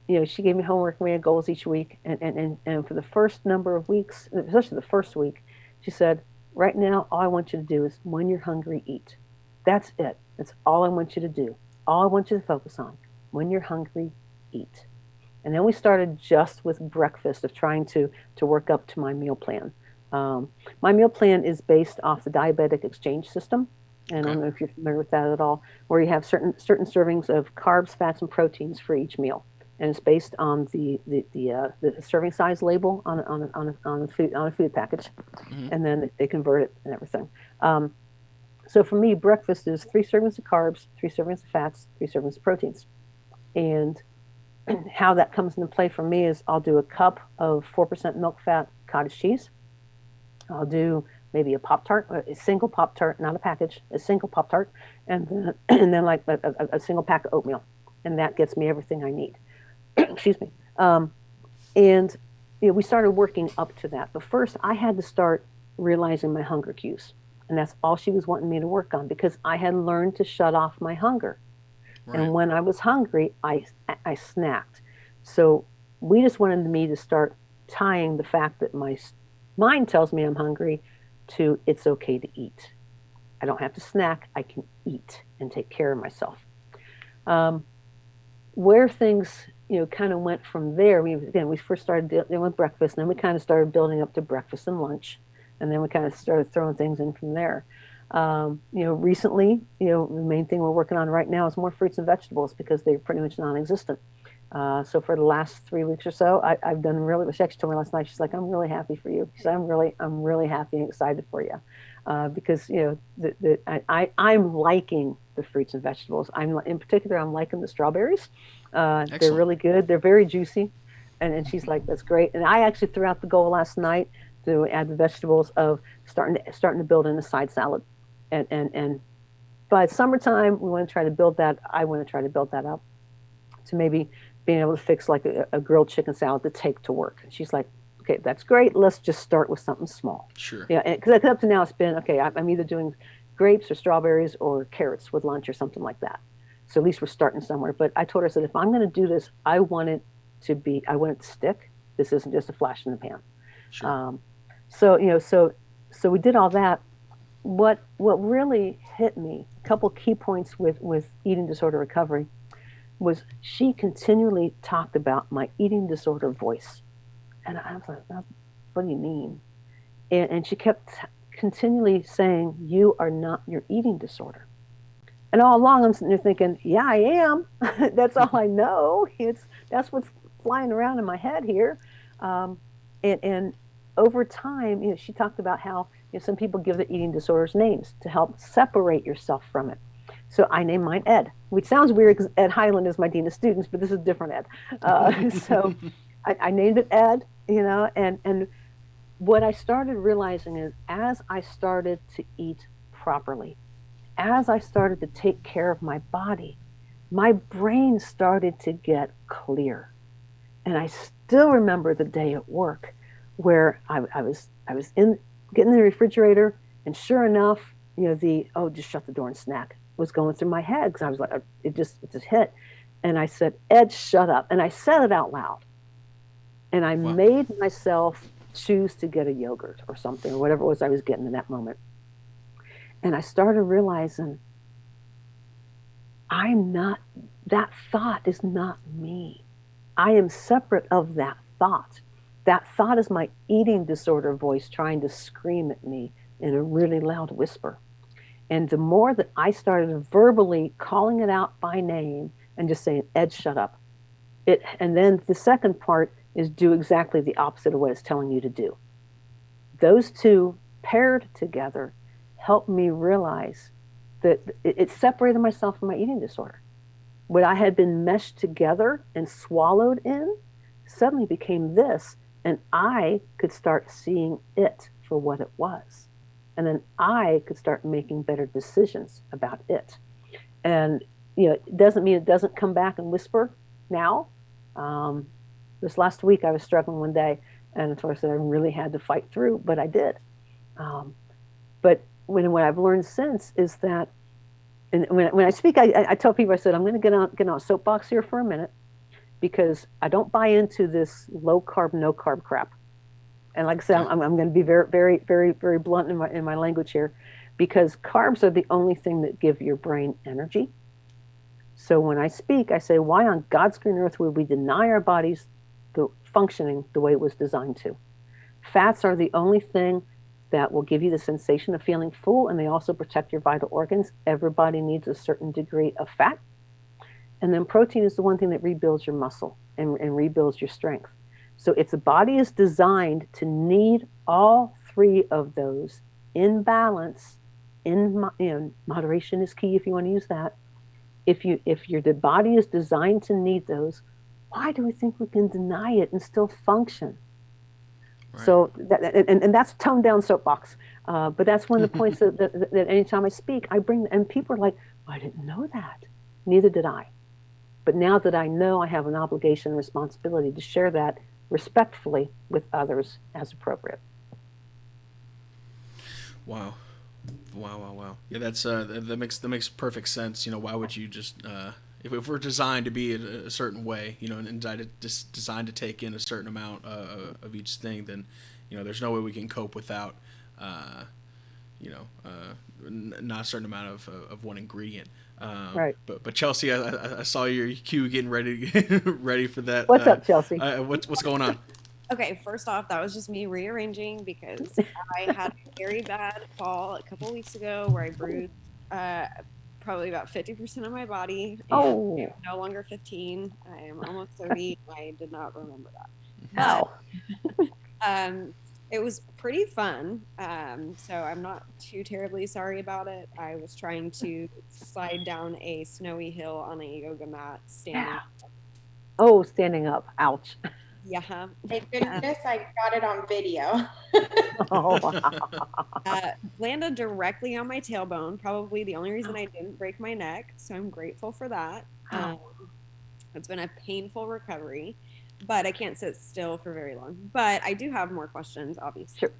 she gave me homework, we had goals each week. And for the first number of weeks, especially the first week, she said, right now, all I want you to do is when you're hungry, eat. That's it. That's all I want you to do. All I want you to focus on. When you're hungry, eat. And then we started just with breakfast of trying to work up to my meal plan. My meal plan is based off the diabetic exchange system. And okay. I don't know if you're familiar with that at all, where you have certain servings of carbs, fats, and proteins for each meal. And it's based on the serving size label on a food package, mm-hmm. and then they convert it and everything. So for me, breakfast is 3 servings of carbs, 3 servings of fats, 3 servings of proteins. And how that comes into play for me is I'll do a cup of 4% milk fat cottage cheese. I'll do maybe a Pop-Tart, a single Pop-Tart, not a package, a single Pop-Tart, and then like a single pack of oatmeal. And that gets me everything I need. Excuse me. And we started working up to that. But first, I had to start realizing my hunger cues. And that's all she was wanting me to work on, because I had learned to shut off my hunger. Right. And when I was hungry, I snacked. So we just wanted me to start tying the fact that my mind tells me I'm hungry to it's okay to eat. I don't have to snack. I can eat and take care of myself. Where things kind of went from there, we first started dealing with breakfast, and then we kind of started building up to breakfast and lunch, and then we kind of started throwing things in from there. Recently, the main thing we're working on right now is more fruits and vegetables, because they're pretty much non-existent. So for the last 3 weeks or so, I've done really. She actually told me last night. She's like, "I'm really happy for you." She said, "I'm really happy and excited for you," because I'm liking the fruits and vegetables. In particular, I'm liking the strawberries. They're really good. They're very juicy, and she's like, "That's great." And I actually threw out the goal last night to add the vegetables of starting to build in a side salad, and by summertime we want to try to build that. I want to try to build that up to maybe being able to fix like a grilled chicken salad to take to work. And she's like, "Okay, that's great. Let's just start with something small." Sure. Yeah, because up to now it's been okay. I'm either doing grapes or strawberries or carrots with lunch or something like that. So at least we're starting somewhere. But I told her, I said, if I'm going to do this, I want it to stick. This isn't just a flash in the pan. Sure. So we did all that. What really hit me, a couple key points with eating disorder recovery, was she continually talked about my eating disorder voice. And I was like, what do you mean? And she kept continually saying, "You are not your eating disorder." And all along I'm sitting there thinking, yeah, I am. That's all I know. That's what's flying around in my head here. And over time, she talked about how some people give the eating disorders names to help separate yourself from it. So I named mine Ed, which sounds weird because Ed Highland is my dean of students, but this is a different Ed. So I named it Ed, and what I started realizing is as I started to eat properly, as I started to take care of my body, my brain started to get clear. And I still remember the day at work where I was getting in the refrigerator, and sure enough, just shut the door and snack was going through my head, because I was like, it just hit. And I said, "Ed, shut up." And I said it out loud. And I made myself choose to get a yogurt or something, or whatever it was I was getting in that moment. And I started realizing that thought is not me. I am separate of that thought. That thought is my eating disorder voice trying to scream at me in a really loud whisper. And the more that I started verbally calling it out by name and just saying, "Ed, shut up." And then the second part is do exactly the opposite of what it's telling you to do. Those two paired together helped me realize that it separated myself from my eating disorder. What I had been meshed together and swallowed in suddenly became this, and I could start seeing it for what it was. And then I could start making better decisions about it. And it doesn't mean it doesn't come back and whisper now. This last week I was struggling one day, and of course I really had to fight through, but I did. But what I've learned since is that, and when I speak, I tell people, I said, I'm going to get on a soapbox here for a minute, because I don't buy into this low carb, no carb crap. And like I said, I'm going to be very, very, very, very blunt in my language here, because carbs are the only thing that give your brain energy. So when I speak, I say, why on God's green earth would we deny our bodies the functioning the way it was designed to? Fats are the only thing that will give you the sensation of feeling full, and they also protect your vital organs. Everybody needs a certain degree of fat. And then protein is the one thing that rebuilds your muscle and rebuilds your strength. So if the body is designed to need all three of those in balance, moderation is key if you want to use that. If the body is designed to need those, why do we think we can deny it and still function? Right. So and that's toned down soapbox, but that's one of the points that anytime I speak, I bring, and people are like, I didn't know that. Neither did I. But now that I know, I have an obligation and responsibility to share that respectfully with others as appropriate. Wow. Yeah, that's that makes perfect sense. Why would you just if we're designed to be a certain way, and designed to take in a certain amount of each thing, then there's no way we can cope without not a certain amount of one ingredient. Right. But Chelsea, I saw your cue getting ready for that. What's up, Chelsea? What's going on? Okay, first off, that was just me rearranging because I had a very bad fall a couple weeks ago where I bruised probably about 50% of my body. Oh. I'm no longer 15. I am almost 30. I did not remember that. Wow. It was pretty fun. So I'm not too terribly sorry about it. I was trying to slide down a snowy hill on a yoga mat standing up. Oh, standing up. Ouch. Yeah. Thank goodness I got it on video. Oh, wow. Landed directly on my tailbone. Probably the only reason I didn't break my neck. So I'm grateful for that. It's been a painful recovery, but I can't sit still for very long. But I do have more questions, obviously. Sure.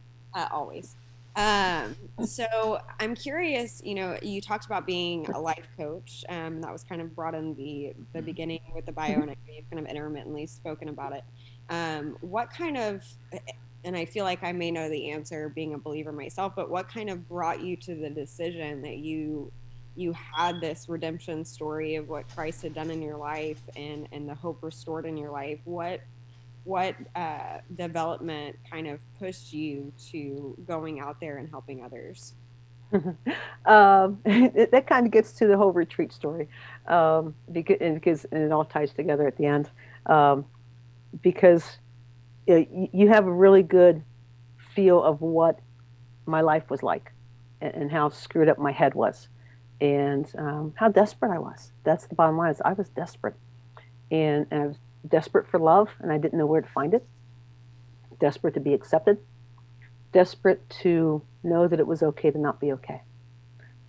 Always. So I'm curious, you talked about being a life coach. That was kind of brought in the beginning with the bio, and you've kind of intermittently spoken about it. What kind of, and I feel like I may know the answer being a believer myself, but what kind of brought you to the decision that you had this redemption story of what Christ had done in your life and the hope restored in your life? What development kind of pushed you to going out there and helping others? That kind of gets to the whole retreat story, because it all ties together at the end. Because you have a really good feel of what my life was like and how screwed up my head was and how desperate I was. That's the bottom line. I was desperate. And I was desperate for love, and I didn't know where to find it. Desperate to be accepted. Desperate to know that it was okay to not be okay.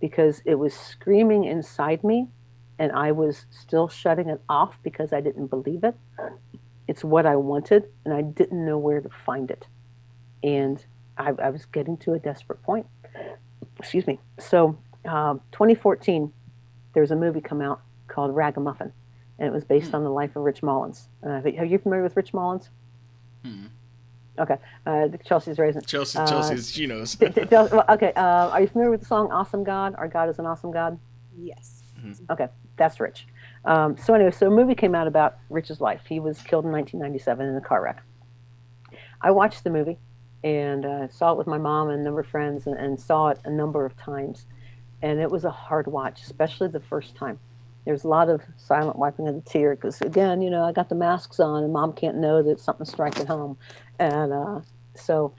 Because it was screaming inside me, and I was still shutting it off because I didn't believe it. It's what I wanted, and I didn't know where to find it. And I was getting to a desperate point. Excuse me. So 2014, there was a movie come out called Ragamuffin, and it was based on the life of Rich Mullins. Are you familiar with Rich Mullins? Okay. Chelsea's raising. Chelsea's, she knows. Okay. Are you familiar with the song "Awesome God"? Our God is an awesome God. Yes. Mm-hmm. Okay, that's Rich. So anyway, so a movie came out about Rich's life. He was killed in 1997 in a car wreck. I watched the movie and saw it with my mom and a number of friends and saw it a number of times. And it was a hard watch, especially the first time. There's a lot of silent wiping of the tear because, again, I got the masks on and mom can't know that something's striking home. And so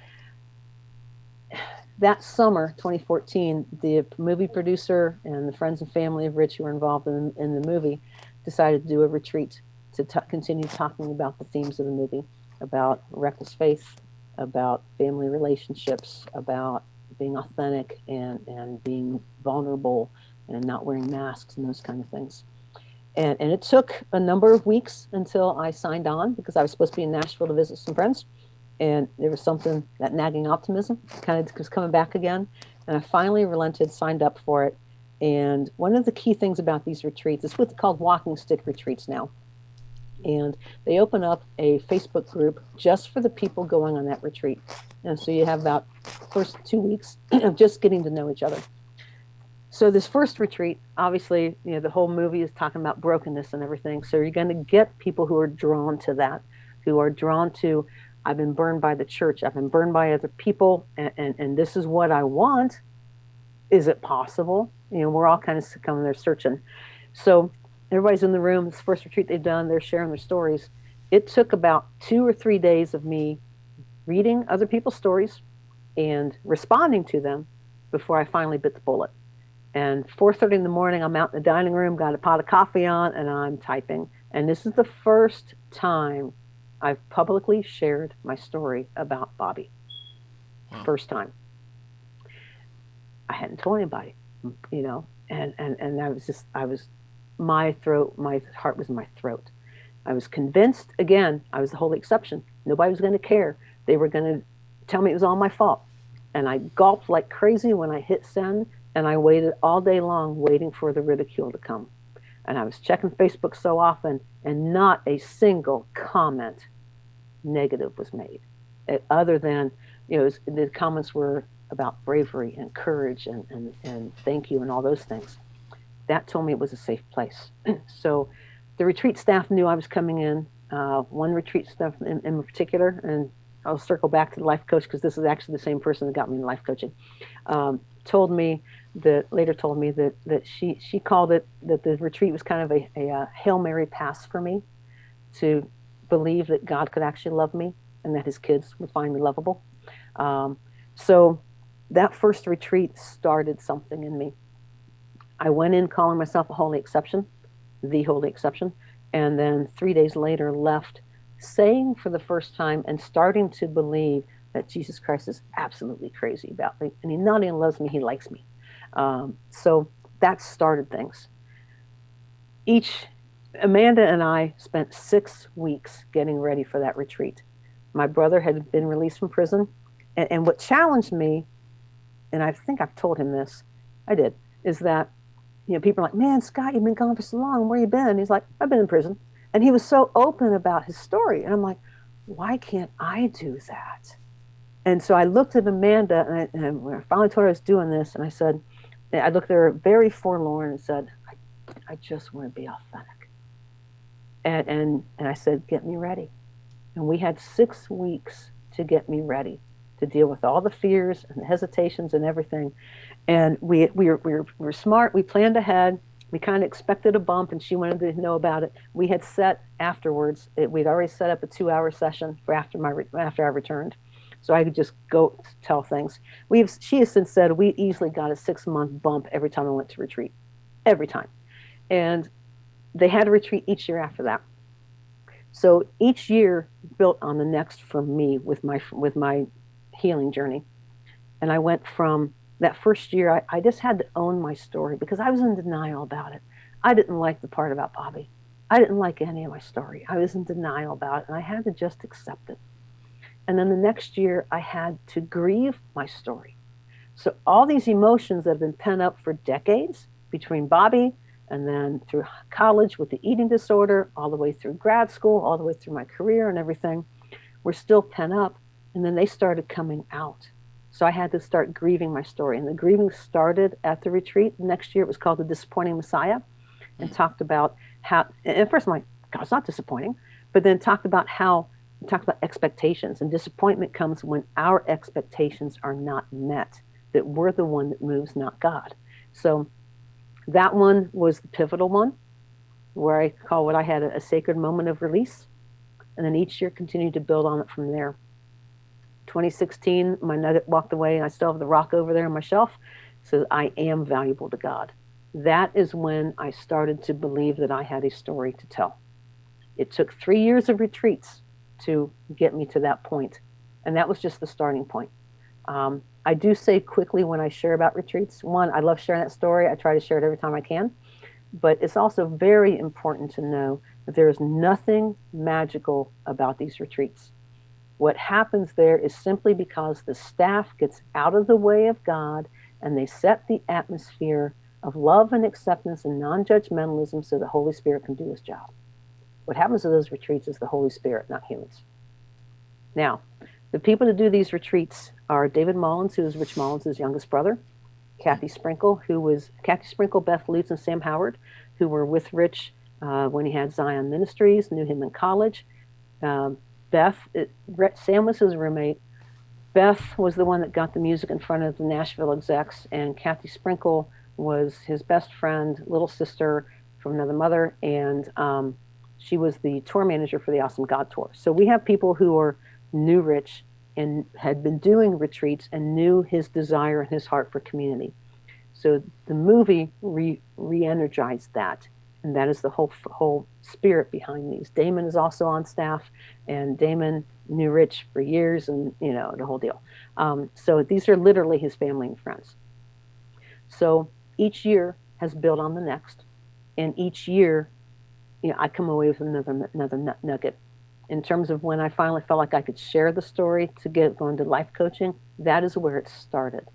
that summer, 2014, the movie producer and the friends and family of Rich who were involved in the movie decided to do a retreat to continue talking about the themes of the movie, about reckless faith, about family relationships, about being authentic and being vulnerable and not wearing masks and those kind of things. And it took a number of weeks until I signed on because I was supposed to be in Nashville to visit some friends. And there was something, that nagging optimism kind of was coming back again. And I finally relented, signed up for it. And one of the key things about these retreats, it's what's called walking stick retreats now. And they open up a Facebook group just for the people going on that retreat. And so you have about first 2 weeks of just getting to know each other. So this first retreat, obviously, the whole movie is talking about brokenness and everything. So you're going to get people who are drawn to that, who are drawn to, I've been burned by the church. I've been burned by other people, and this is what I want. Is it possible? We're all kind of coming there searching. So everybody's in the room. This first retreat they've done, they're sharing their stories. It took about 2 or 3 days of me reading other people's stories and responding to them before I finally bit the bullet. And 4:30 in the morning, I'm out in the dining room, got a pot of coffee on, and I'm typing. And this is the first time I've publicly shared my story about Bobby. Wow. First time. I hadn't told anybody, you know, and my heart was in my throat. I was convinced, again, I was the holy exception. Nobody was going to care. They were going to tell me it was all my fault. And I gulped like crazy when I hit send, and I waited all day long waiting for the ridicule to come. And I was checking Facebook so often, and not a single comment negative was made, other than, you know, the comments were about bravery and courage and thank you and all those things. That told me it was a safe place. So the retreat staff knew I was coming in. One retreat staff in particular, and I'll circle back to the life coach because this is actually the same person that got me in life coaching, later told me that she called it, that the retreat was kind of a Hail Mary pass for me to believe that God could actually love me and that his kids would find me lovable. So that first retreat started something in me. I went in calling myself a holy exception, the holy exception, and then 3 days later left saying for the first time and starting to believe that Jesus Christ is absolutely crazy about me. And he not only loves me, he likes me. So that started things. Amanda and I spent 6 weeks getting ready for that retreat. My brother had been released from prison. And what challenged me, and I think I've told him this, I did, is that, you know, people are like, man, Scott, you've been gone for so long. Where you been? He's like, I've been in prison. And he was so open about his story. And I'm like, why can't I do that? And so I looked at Amanda, and when I finally told her I was doing this, and I looked at her very forlorn and said, I just want to be authentic. And I said, get me ready. And we had 6 weeks to get me ready to deal with all the fears and the hesitations and everything. And we were smart. We planned ahead. We kind of expected a bump, and she wanted to know about it. We had set afterwards. We'd already set up a 2-hour session for after I returned, so I could just go tell things. She has since said we easily got a 6-month bump every time I went to retreat, every time. And they had a retreat each year after that. So each year built on the next for me with my healing journey. And I went from that first year, I just had to own my story because I was in denial about it. I didn't like the part about Bobby. I didn't like any of my story. I was in denial about it, and I had to just accept it. And then the next year, I had to grieve my story. So all these emotions that have been pent up for decades between Bobby and then through college with the eating disorder, all the way through grad school, all the way through my career and everything, were still pent up. And then they started coming out. So I had to start grieving my story. And the grieving started at the retreat. Next year, it was called The Disappointing Messiah, and talked about how, and at first I'm like, God, it's not disappointing. But then talked about expectations. And disappointment comes when our expectations are not met, that we're the one that moves, not God. So that one was the pivotal one, where I call what I had a sacred moment of release. And then each year continued to build on it from there. 2016, my nugget walked away, and I still have the rock over there on my shelf. Says, I am valuable to God. That is when I started to believe that I had a story to tell. It took 3 years of retreats to get me to that point. And that was just the starting point. I do say quickly when I share about retreats, one, I love sharing that story. I try to share it every time I can. But it's also very important to know that there is nothing magical about these retreats. What happens there is simply because the staff gets out of the way of God and they set the atmosphere of love and acceptance and non-judgmentalism so the Holy Spirit can do his job. What happens to those retreats is the Holy Spirit, not humans. Now, the people that do these retreats are David Mullins, who is Rich Mullins' youngest brother, Kathy Sprinkle, Beth Lutz, and Sam Howard, who were with Rich when he had Zion Ministries, knew him in college. Sam was his roommate. Beth was the one that got the music in front of the Nashville execs, and Kathy Sprinkle was his best friend, little sister from another mother, and she was the tour manager for the Awesome God Tour. So we have people who are new Rich and had been doing retreats and knew his desire and his heart for community. So the movie re-energized that, and that is the whole spirit behind these. Damon is also on staff, and Damon knew Rich for years, and the whole deal. So these are literally his family and friends. So each year has built on the next, and each year, I come away with another nugget. In terms of when I finally felt like I could share the story to get going to life coaching, that is where it started.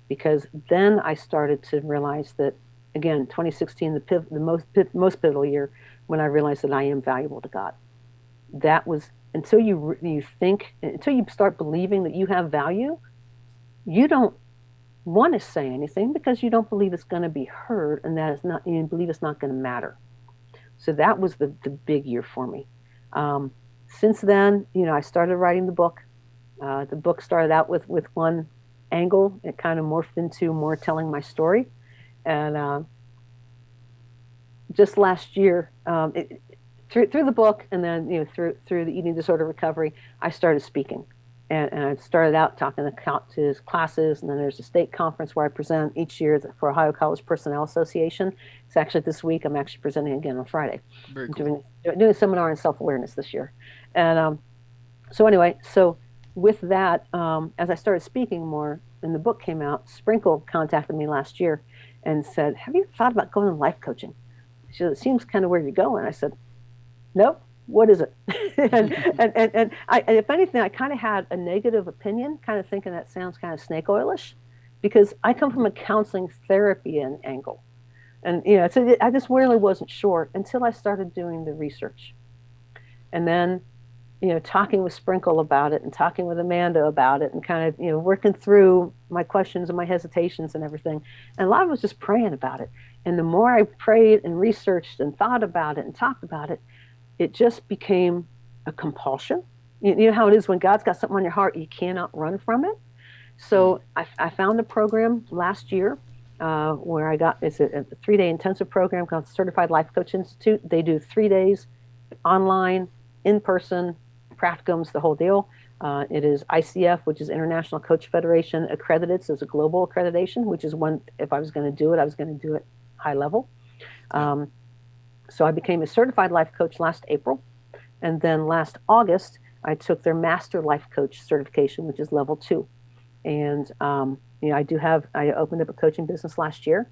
Because then I started to realize that, again, 2016, the most pivotal year, when I realized that I am valuable to God. That was, until you start believing that you have value, you don't want to say anything because you don't believe it's going to be heard, and that is not, you believe it's not going to matter. So that was the big year for me. Since then, I started writing the book. The book started out with one angle. It kind of morphed into more telling my story. And just last year, through the book, and then through the eating disorder recovery, I started speaking. And I started out talking to classes, and then there's a state conference where I present each year for Ohio College Personnel Association. It's actually this week. I'm actually presenting again on Friday. Very cool. Doing a seminar on self-awareness this year. And so with that, as I started speaking more and the book came out, Sprinkle contacted me last year and said, "Have you thought about going to life coaching?" She said, "It seems kind of where you're going." I said, "Nope. What is it?" and if anything, I kind of had a negative opinion, kind of thinking that sounds kind of snake oilish, because I come from a counseling therapy angle. And, so I just really wasn't sure until I started doing the research. And then, talking with Sprinkle about it and talking with Amanda about it and kind of, working through my questions and my hesitations and everything. And a lot of it was just praying about it. And the more I prayed and researched and thought about it and talked about it, it just became a compulsion. You know how it is when God's got something on your heart, you cannot run from it. So I found a program last year where it's a 3-day intensive program called Certified Life Coach Institute. They do 3 days online, in person, practicums, the whole deal. It is ICF, which is International Coach Federation accredited. So it's a global accreditation, which is one, if I was going to do it, I was going to do it high level. So I became a certified life coach last April. And then last August, I took their master life coach certification, which is level 2. And, I opened up a coaching business last year.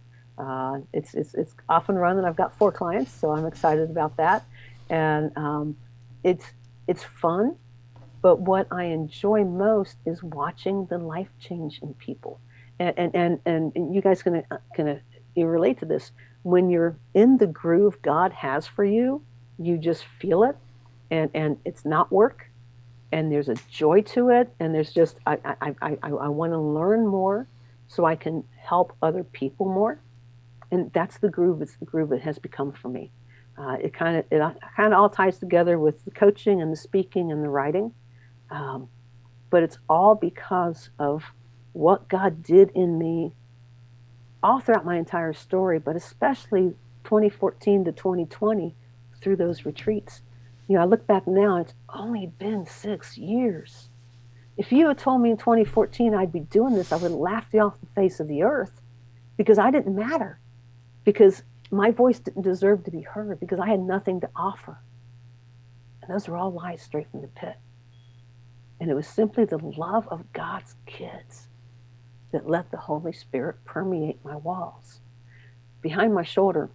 It's off and running. I've got 4 clients, so I'm excited about that. And it's fun, but what I enjoy most is watching the life change in people. And you guys can relate to this. When you're in the groove God has for you, you just feel it, and it's not work, and there's a joy to it, and there's just I want to learn more so I can help other people more, and that's the groove. It's the groove it has become for me. It kind of all ties together with the coaching and the speaking and the writing, but it's all because of what God did in me all throughout my entire story, but especially 2014 to 2020 through those retreats. I look back now, it's only been 6 years. If you had told me in 2014 I'd be doing this, I would have laughed you off the face of the earth, because I didn't matter, because my voice didn't deserve to be heard, because I had nothing to offer. And those were all lies straight from the pit. And it was simply the love of God's kids that let the Holy Spirit permeate my walls. Behind my shoulder,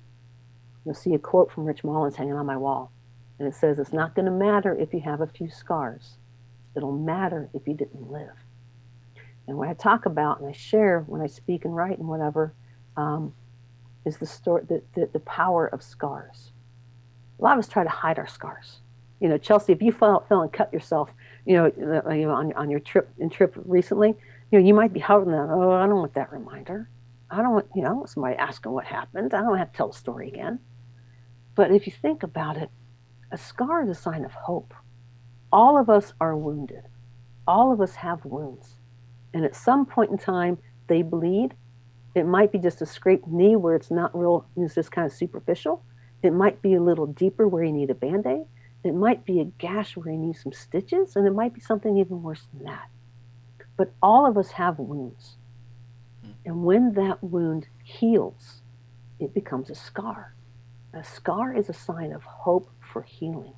you'll see a quote from Rich Mullins hanging on my wall. And it says, "It's not going to matter if you have a few scars. It'll matter if you didn't live." And what I talk about and I share when I speak and write and whatever is the story, the power of scars. A lot of us try to hide our scars. Chelsea, if you fell and cut yourself, on your trip recently, you might be holding that. "Oh, I don't want that reminder. I don't want somebody asking what happened. I don't have to tell the story again." But if you think about it, a scar is a sign of hope. All of us are wounded. All of us have wounds. And at some point in time, they bleed. It might be just a scraped knee where it's not real, it's just kind of superficial. It might be a little deeper where you need a Band-Aid. It might be a gash where you need some stitches. And it might be something even worse than that. But all of us have wounds. And when that wound heals, it becomes a scar. A scar is a sign of hope for healing.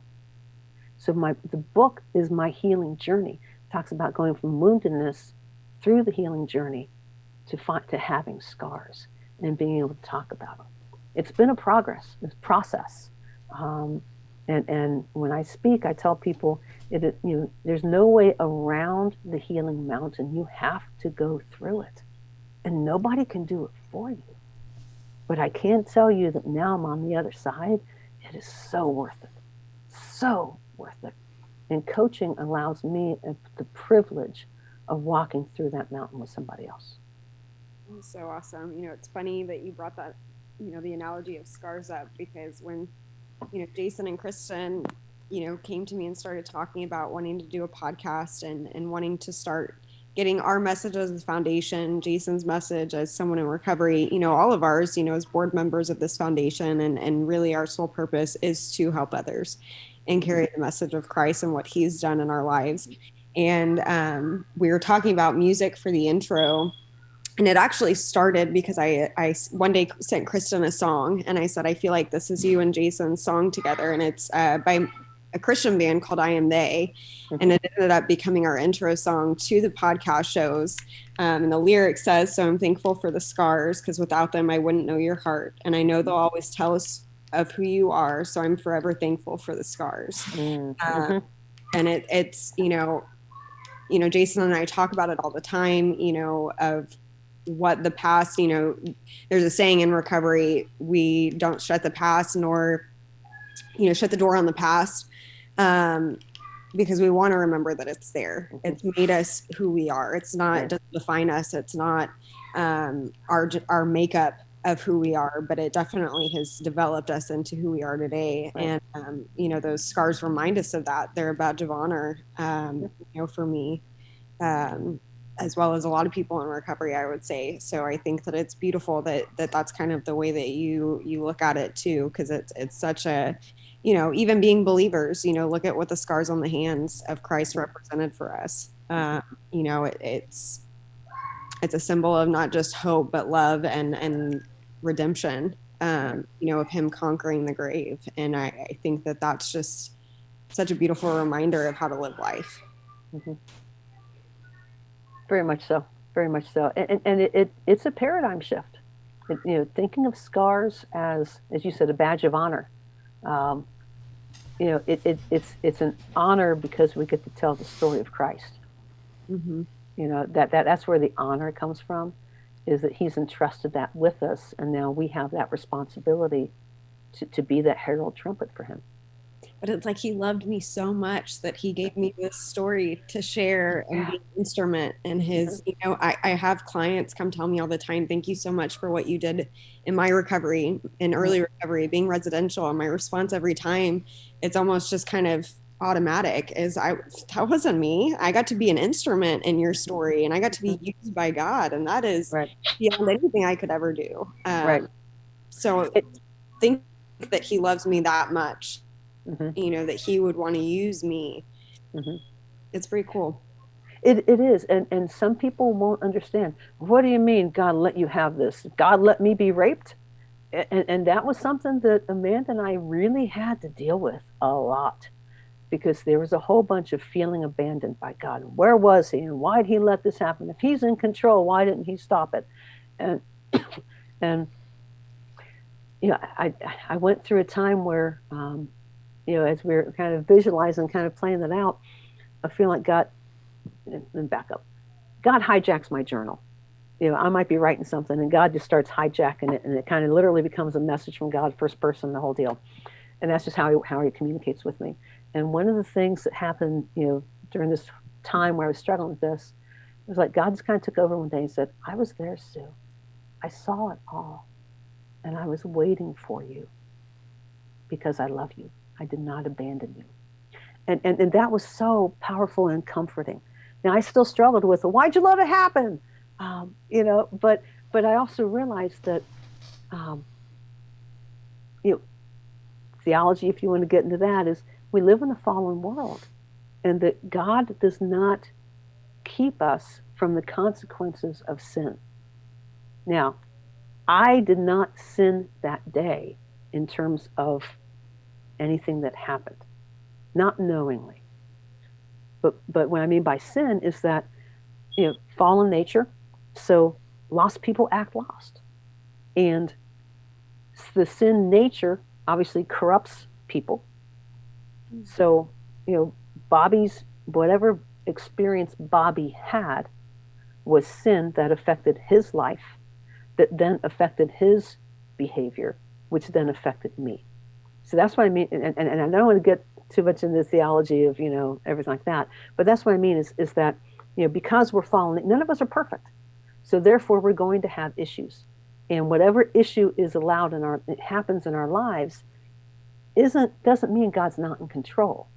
So the book is my healing journey. It talks about going from woundedness through the healing journey to having scars and being able to talk about them. It's been a process. And when I speak, I tell people, there's no way around the healing mountain. You have to go through it. And nobody can do it for you. But I can tell you that now I'm on the other side. It is so worth it. So worth it. And coaching allows me the privilege of walking through that mountain with somebody else. So awesome. It's funny that you brought that, the analogy of scars up, because when, Jason and Kristen, came to me and started talking about wanting to do a podcast and wanting to start getting our message as a foundation, Jason's message as someone in recovery, all of ours, as board members of this foundation, and really our sole purpose is to help others and carry the message of Christ and what he's done in our lives. And we were talking about music for the intro. And it actually started because I one day sent Kristen a song, and I said, I feel like this is you and Jason's song together. And it's by a Christian band called I Am They. And it ended up becoming our intro song to the podcast shows. And the lyric says, so I'm thankful for the scars, because without them, I wouldn't know your heart. And I know they'll always tell us of who you are. So I'm forever thankful for the scars. And it's, Jason and I talk about it all the time, of what the past, there's a saying in recovery, we don't shut the past nor, shut the door on the past, because we want to remember that it's there. It's made us who we are. It's not, it doesn't define us. It's not our makeup of who we are, but it definitely has developed us into who we are today. Right. And, those scars remind us of that. They're a badge of honor, for me. As well as a lot of people in recovery, I would say. So I think that it's beautiful that's kind of the way that you look at it too, because it's such a, even being believers, look at what the scars on the hands of Christ represented for us. It's a symbol of not just hope, but love and redemption, of him conquering the grave. And I think that that's just such a beautiful reminder of how to live life. Mm-hmm. Very much so. Very much so. And it's a paradigm shift. Thinking of scars as you said, a badge of honor. It's an honor because we get to tell the story of Christ. Mm-hmm. That's where the honor comes from, is that he's entrusted that with us, and now we have that responsibility to be that herald trumpet for him. But it's like he loved me so much that he gave me this story to share and be an instrument in his, I have clients come tell me all the time, thank you so much for what you did in my recovery, in early recovery, being residential. And my response every time, it's almost just kind of automatic, is that wasn't me. I got to be an instrument in your story, and I got to be used by God. And that is beyond anything I could ever do. So think that he loves me that much. Mm-hmm. That he would want to use me. Mm-hmm. It's pretty cool. It is. And some people won't understand. What do you mean God let you have this? God let me be raped? And that was something that Amanda and I really had to deal with a lot, because there was a whole bunch of feeling abandoned by God. Where was he? And why did he let this happen? If he's in control, why didn't he stop it? And I went through a time where as we were kind of visualizing, kind of playing that out, I feel like God, and back up, God hijacks my journal. I might be writing something, and God just starts hijacking it, and it kind of literally becomes a message from God, first person, the whole deal. And that's just how he communicates with me. And one of the things that happened, during this time where I was struggling with this, was like God just kind of took over one day and said, I was there, Sue. I saw it all, and I was waiting for you because I love you. I did not abandon you. And that was so powerful and comforting. Now, I still struggled with, why'd you let it happen? But I also realized that, theology, if you want to get into that, is we live in a fallen world, and that God does not keep us from the consequences of sin. Now, I did not sin that day in terms of anything that happened, not knowingly. But what I mean by sin is that, fallen nature, so lost people act lost. And the sin nature obviously corrupts people. So, Bobby's, whatever experience Bobby had was sin that affected his life, that then affected his behavior, which then affected me. So that's what I mean. And I don't want to get too much into the theology of, everything like that. But that's what I mean is that, because we're fallen, none of us are perfect. So therefore, we're going to have issues. And whatever issue is allowed it happens in our lives doesn't mean God's not in control.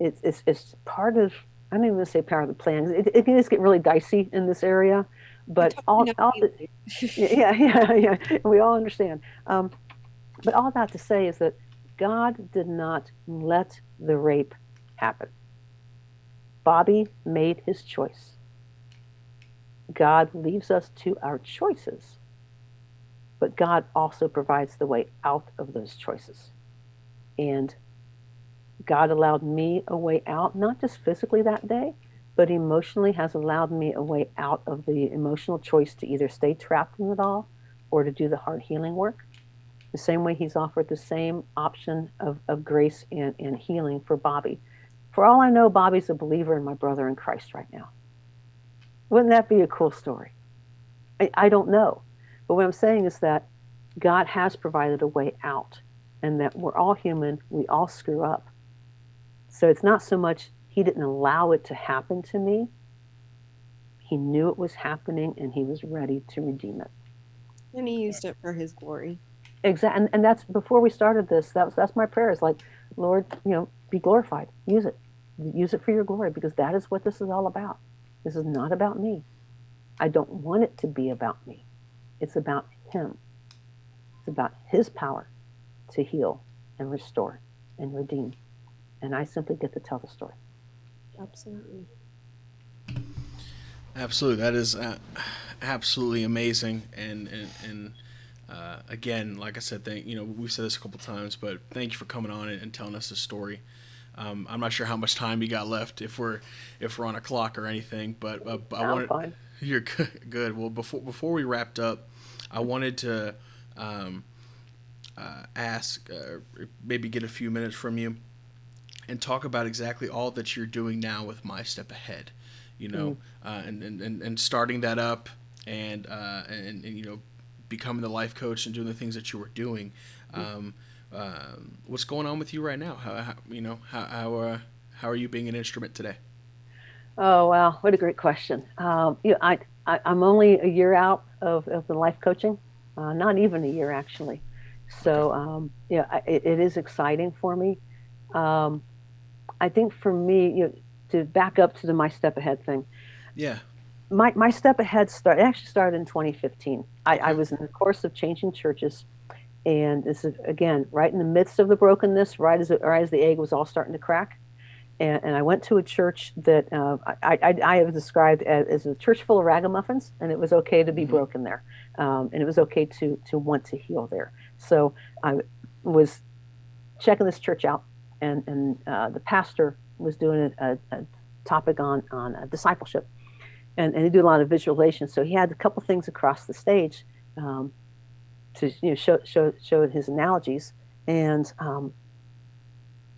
It's part of, I don't even want to say part of the plan. It can just get really dicey in this area, but yeah, we all understand. But all that to say is that God did not let the rape happen. Bobby made his choice. God leaves us to our choices, but God also provides the way out of those choices. And God allowed me a way out, not just physically that day, but emotionally has allowed me a way out of the emotional choice to either stay trapped in it all or to do the hard healing work. The same way he's offered the same option of grace and healing for Bobby. For all I know, Bobby's a believer in my brother in Christ right now. Wouldn't that be a cool story? I don't know. But what I'm saying is that God has provided a way out, and that we're all human, we all screw up. So it's not so much he didn't allow it to happen to me. He knew it was happening, and he was ready to redeem it. And he used it for his glory. Exactly. And that's, before we started this, that's my prayer, is like, Lord, be glorified. Use it. Use it for your glory, because that is what this is all about. This is not about me. I don't want it to be about me. It's about him. It's about his power to heal and restore and redeem. And I simply get to tell the story. Absolutely. Absolutely. That is absolutely amazing. And again, like I said, we've said this a couple times, but thank you for coming on and telling us the story. I'm not sure how much time you got left, if we're on a clock or anything, but I wanted. Fine. You're good. Well, before we wrapped up, I wanted to ask, maybe get a few minutes from you, and talk about exactly all that you're doing now with My Step Ahead. And starting that up, and becoming the life coach and doing the things that you were doing. What's going on with you right now? How are you being an instrument today? Oh, wow. What a great question. I'm only a year out of the life coaching, not even a year, actually. So, it is exciting for me. I think for me, to back up to the My Step Ahead thing. Yeah. My Step Ahead actually started in 2015. I was in the course of changing churches. And this is, again, right in the midst of the brokenness, right as the egg was all starting to crack. And I went to a church that I have described as a church full of ragamuffins, and it was okay to be broken there. And it was okay to want to heal there. So I was checking this church out, and the pastor was doing a topic on discipleship. And they do a lot of visualization. So he had a couple things across the stage to show his analogies. And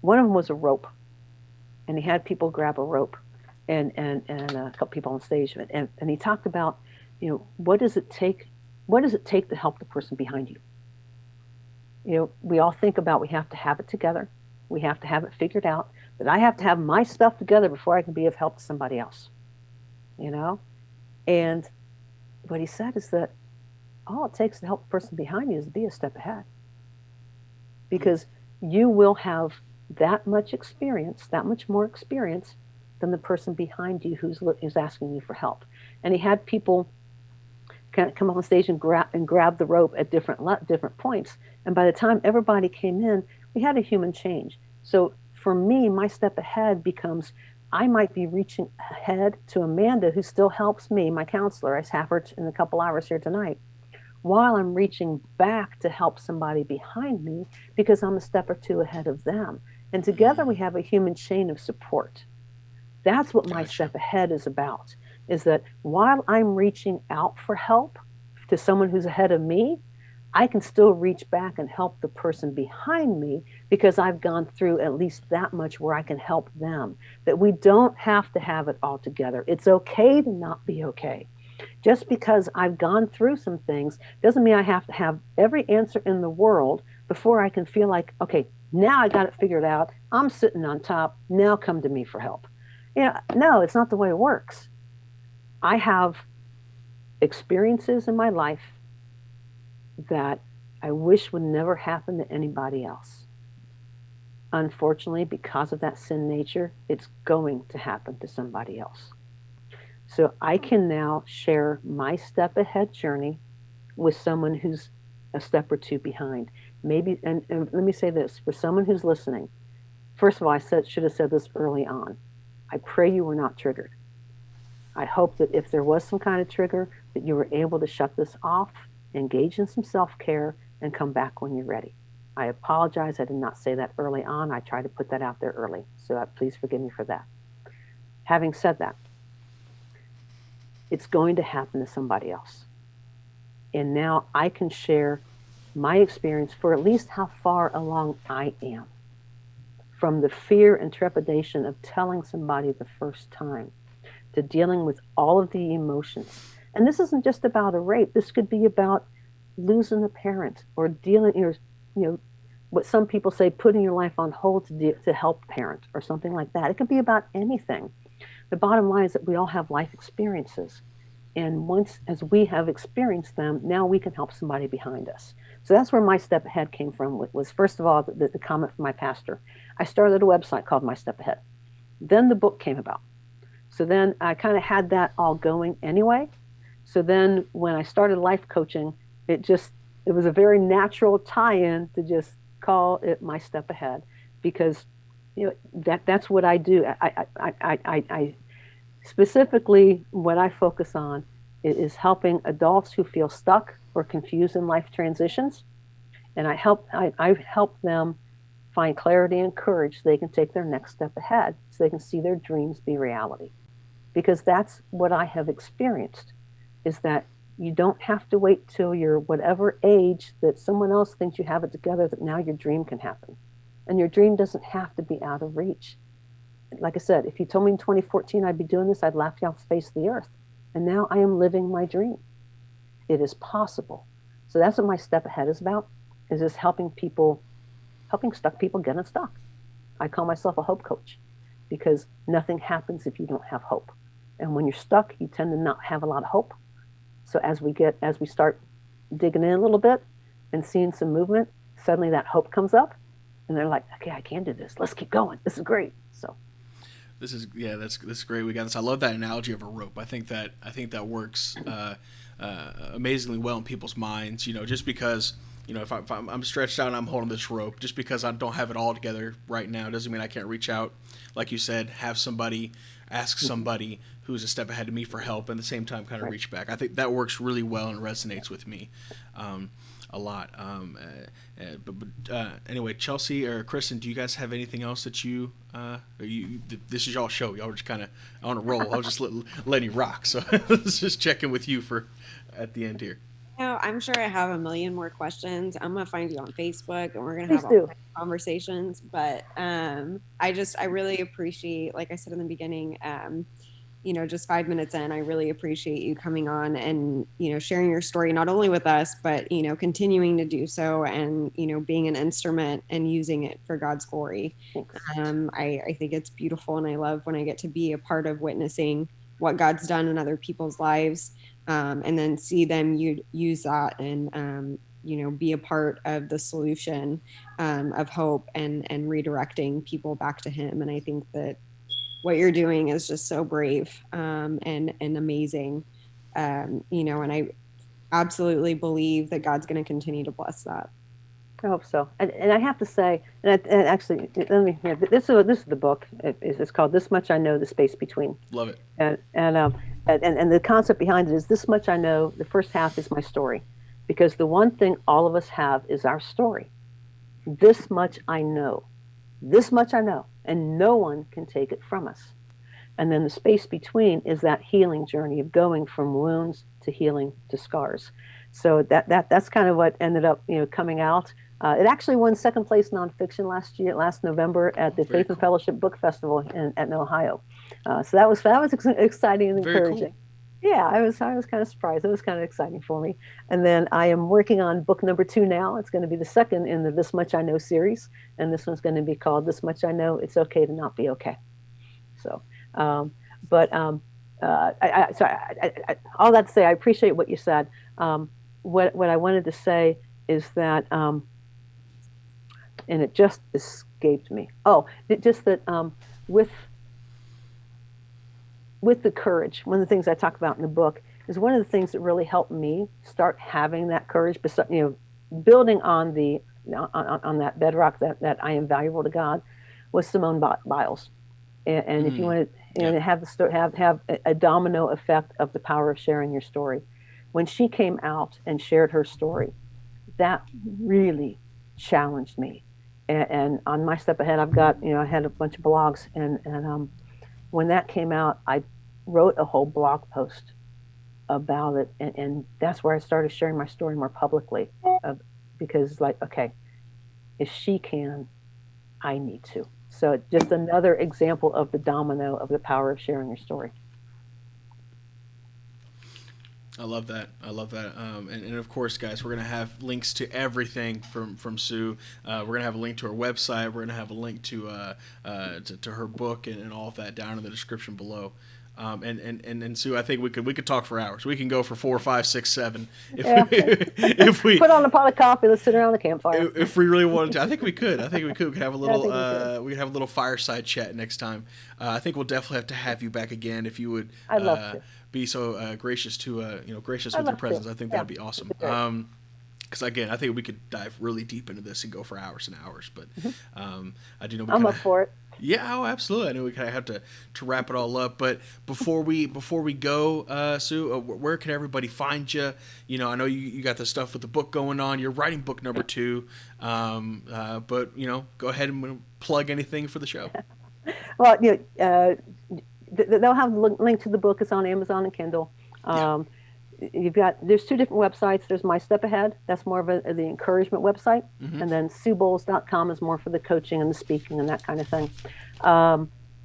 one of them was a rope. And he had people grab a rope, and a couple people on stage, and he talked about, what does it take to help the person behind you? We all think about, we have to have it together, we have to have it figured out, that I have to have my stuff together before I can be of help to somebody else. And what he said is that all it takes to help the person behind you is to be a step ahead, because you will have that much experience, that much more experience than the person behind you who's asking you for help. And he had people kind of come up on stage and grab the rope at different points. And by the time everybody came in, we had a human change. So for me, my step ahead becomes, I might be reaching ahead to Amanda, who still helps me, my counselor. I have her in a couple hours here tonight, while I'm reaching back to help somebody behind me because I'm a step or two ahead of them. And together we have a human chain of support. That's what my step ahead is about, is that while I'm reaching out for help to someone who's ahead of me, I can still reach back and help the person behind me because I've gone through at least that much where I can help them. That we don't have to have it all together. It's okay to not be okay. Just because I've gone through some things doesn't mean I have to have every answer in the world before I can feel like, okay, now I got it figured out. I'm sitting on top. Now come to me for help. No, it's not the way it works. I have experiences in my life that I wish would never happen to anybody else. Unfortunately, because of that sin nature, it's going to happen to somebody else. So I can now share my step ahead journey with someone who's a step or two behind. Maybe, and let me say this, for someone who's listening, first of all, should have said this early on. I pray you were not triggered. I hope that if there was some kind of trigger, that you were able to shut this off, engage in some self-care, and come back when you're ready. I apologize. I did not say that early on. I tried to put that out there early. So please forgive me for that. Having said that, it's going to happen to somebody else. And now I can share my experience for at least how far along I am. From the fear and trepidation of telling somebody the first time to dealing with all of the emotions. And this isn't just about a rape. This could be about losing a parent or dealing, what some people say, putting your life on hold to help parent or something like that. It could be about anything. The bottom line is that we all have life experiences. And once, as we have experienced them, now we can help somebody behind us. So that's where my step ahead came from, was first of all, the comment from my pastor. I started a website called My Step Ahead. Then the book came about. So then I kind of had that all going anyway. So then when I started life coaching, it was a very natural tie-in to just call it My Step Ahead, because that's what I do. I specifically, what I focus on is helping adults who feel stuck or confused in life transitions, and I help them find clarity and courage so they can take their next step ahead, so they can see their dreams be reality. Because that's what I have experienced, is that you don't have to wait till you're whatever age that someone else thinks you have it together, that now your dream can happen. And your dream doesn't have to be out of reach. Like I said, if you told me in 2014 I'd be doing this, I'd laugh you off the face of the earth. And now I am living my dream. It is possible. So that's what My Step Ahead is about, is just helping stuck people get unstuck. I call myself a hope coach, because nothing happens if you don't have hope. And when you're stuck, you tend to not have a lot of hope. So as we start digging in a little bit and seeing some movement, suddenly that hope comes up, and they're like, okay, I can do this. Let's keep going. This is great. So that's great. We got this. I love that analogy of a rope. I think that works amazingly well in people's minds. Just because if I'm stretched out and I'm holding this rope, just because I don't have it all together right now doesn't mean I can't reach out, like you said, have somebody, ask somebody who's a step ahead of me for help, and at the same time kind of reach back. I think that works really well and resonates with me a lot. Anyway, Chelsea or Kristen, do you guys have anything else that this is y'all show? Y'all were just kind of on a roll. I was just letting you rock. So let's just checking with you at the end here. I'm sure I have a million more questions. I'm gonna find you on Facebook, and we're gonna have all conversations. But I really appreciate, like I said in the beginning, just 5 minutes in, I really appreciate you coming on and sharing your story, not only with us, but continuing to do so, and being an instrument and using it for God's glory. I think it's beautiful, and I love when I get to be a part of witnessing what God's done in other people's lives. And then see them use that and, be a part of the solution of hope and redirecting people back to Him. And I think that what you're doing is just so brave and amazing, and I absolutely believe that God's going to continue to bless that. I hope so. And I have to say, and actually, let me. Yeah, this is the book. It's called "This Much I Know: The Space Between." Love it. And the concept behind it is this much I know. The first half is my story, because the one thing all of us have is our story. This much I know. This much I know, and no one can take it from us. And then the space between is that healing journey of going from wounds to healing to scars. So that's kind of what ended up coming out. It actually won second place nonfiction last November at the Faith and Fellowship Book Festival in Ohio. So that was exciting and encouraging. Cool. Yeah, I was kind of surprised. It was kind of exciting for me. And then I am working on book number 2 now. It's going to be the second in the This Much I Know series, and this one's going to be called This Much I Know: It's Okay to Not Be Okay. So, all that to say, I appreciate what you said. What I wanted to say is that, and it just escaped me. Just that with the courage, one of the things I talk about in the book is one of the things that really helped me start having that courage, building on on that bedrock that I am valuable to God, was Simone Biles. And if you want to have a domino effect of the power of sharing your story, when she came out and shared her story, that really challenged me. And on My Step Ahead, I've got I had a bunch of blogs, and when that came out, I wrote a whole blog post about it, and that's where I started sharing my story more publicly, because okay, if she can, I need to. So just another example of the domino of the power of sharing your story. I love that. And of course, guys, we're going to have links to everything from Sue. We're going to have a link to her website. We're going to have a link to her book and all of that down in the description below. And Sue, I think we could talk for hours. We can go for 4, 5, 6, 7. If we put on a pot of coffee, let's sit around the campfire. If we really wanted to, I think we could. We could have a little. We could have a little fireside chat next time. I think we'll definitely have to have you back again if you would. I'd love to. Be so gracious to gracious with your presence. I think that'd be awesome. Because again, I think we could dive really deep into this and go for hours and hours. But I do know I'm up for it. Yeah, absolutely. I know we kind of have to wrap it all up, but before we go, Sue, where can everybody find you? I know you got the stuff with the book going on. You're writing book number 2, but go ahead and plug anything for the show. Well, they'll have the link to the book. It's on Amazon and Kindle. There's 2 different websites. There's My Step Ahead. That's more of the encouragement website. Mm-hmm. And then SueBowles.com is more for the coaching and the speaking and that kind of thing.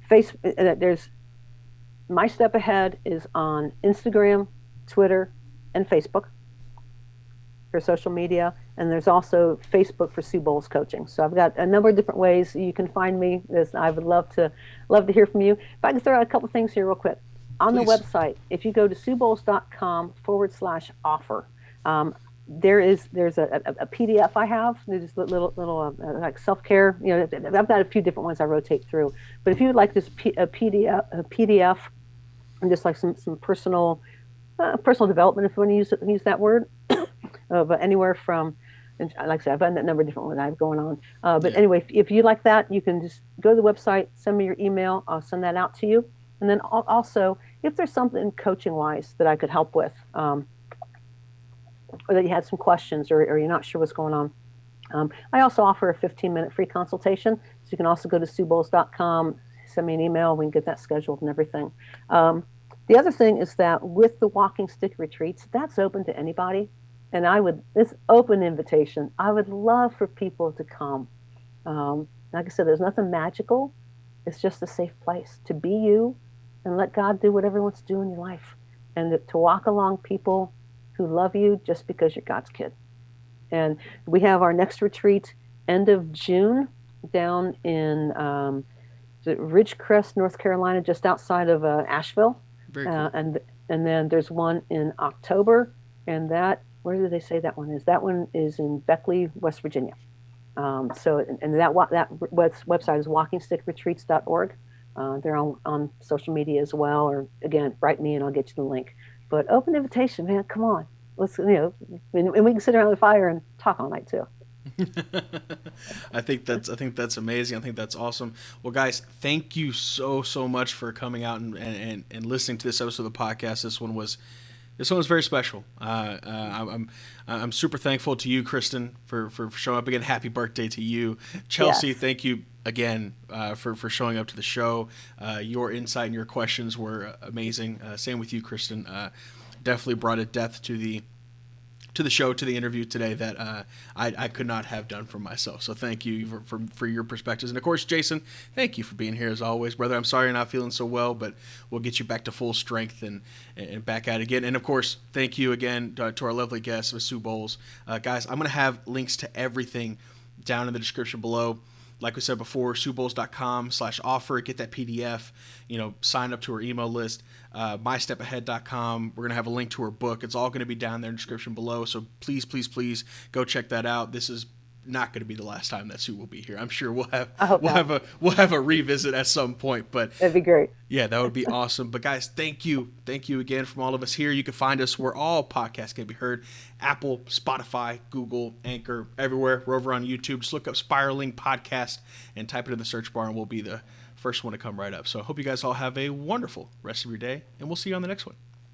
There's My Step Ahead is on Instagram, Twitter, and Facebook for social media. And there's also Facebook for Sue Bowles Coaching. So I've got a number of different ways you can find me. I would love to hear from you. If I can throw out a couple things here real quick. On the website, if you go to SueBowles.com/offer, there's a PDF I have. There's little like self-care. I've got a few different ones I rotate through. But if you would like this a PDF, and just like some personal development, if you want to use that word, but anywhere from, like I said, I've got a number of different ones I have going on. Anyway, if you like that, you can just go to the website, send me your email. I'll send that out to you. And then also, if there's something coaching-wise that I could help with, or that you had some questions, or you're not sure what's going on, I also offer a 15-minute free consultation. So you can also go to SueBowles.com, send me an email, we can get that scheduled and everything. The other thing is that with the walking stick retreats, that's open to anybody. And this open invitation, I would love for people to come. Like I said, there's nothing magical. It's just a safe place to be you and let God do whatever He wants to do in your life. And to walk along people who love you just because you're God's kid. And we have our next retreat end of June down in Ridgecrest, North Carolina, just outside of Asheville. Very cool. And then there's one in October, and where do they say that one is? That one is in Beckley, West Virginia. That website is walkingstickretreats.org. They're on social media as well, or again, write me and I'll get you the link. But open invitation, man, come on. Let's and we can sit around the fire and talk all night too. I think that's amazing. I think that's awesome. Well, guys, thank you so much for coming out and listening to this episode of the podcast. This one was very special. I'm super thankful to you, Kristen, for showing up again. Happy birthday to you, Chelsea. Yes. Thank you again for showing up to the show. Your insight and your questions were amazing. Same with you, Kristen. Definitely brought a depth to the show, to the interview today that I could not have done for myself. So thank you for your perspectives. And of course, Jason, thank you for being here as always, brother. I'm sorry you're not feeling so well, but we'll get you back to full strength and back at it again. And of course, thank you again to our lovely guest, Ms. Sue Bowles. Guys, I'm going to have links to everything down in the description below. Like we said before, SueBowles.com/offer. Get that PDF. Sign up to her email list. MyStepAhead.com. We're going to have a link to her book. It's all going to be down there in the description below. So please go check that out. This is not going to be the last time that Sue will be here. I'm sure we'll have a revisit at some point. But That'd be great. yeah, that would be awesome. But guys, thank you again from all of us here. You can find us where all podcasts can be heard: Apple, Spotify, Google, Anchor, everywhere. We're over on YouTube. Just look up Spiraling Podcast and type it in the search bar, and we'll be the first one to come right up. So I hope you guys all have a wonderful rest of your day, and we'll see you on the next one.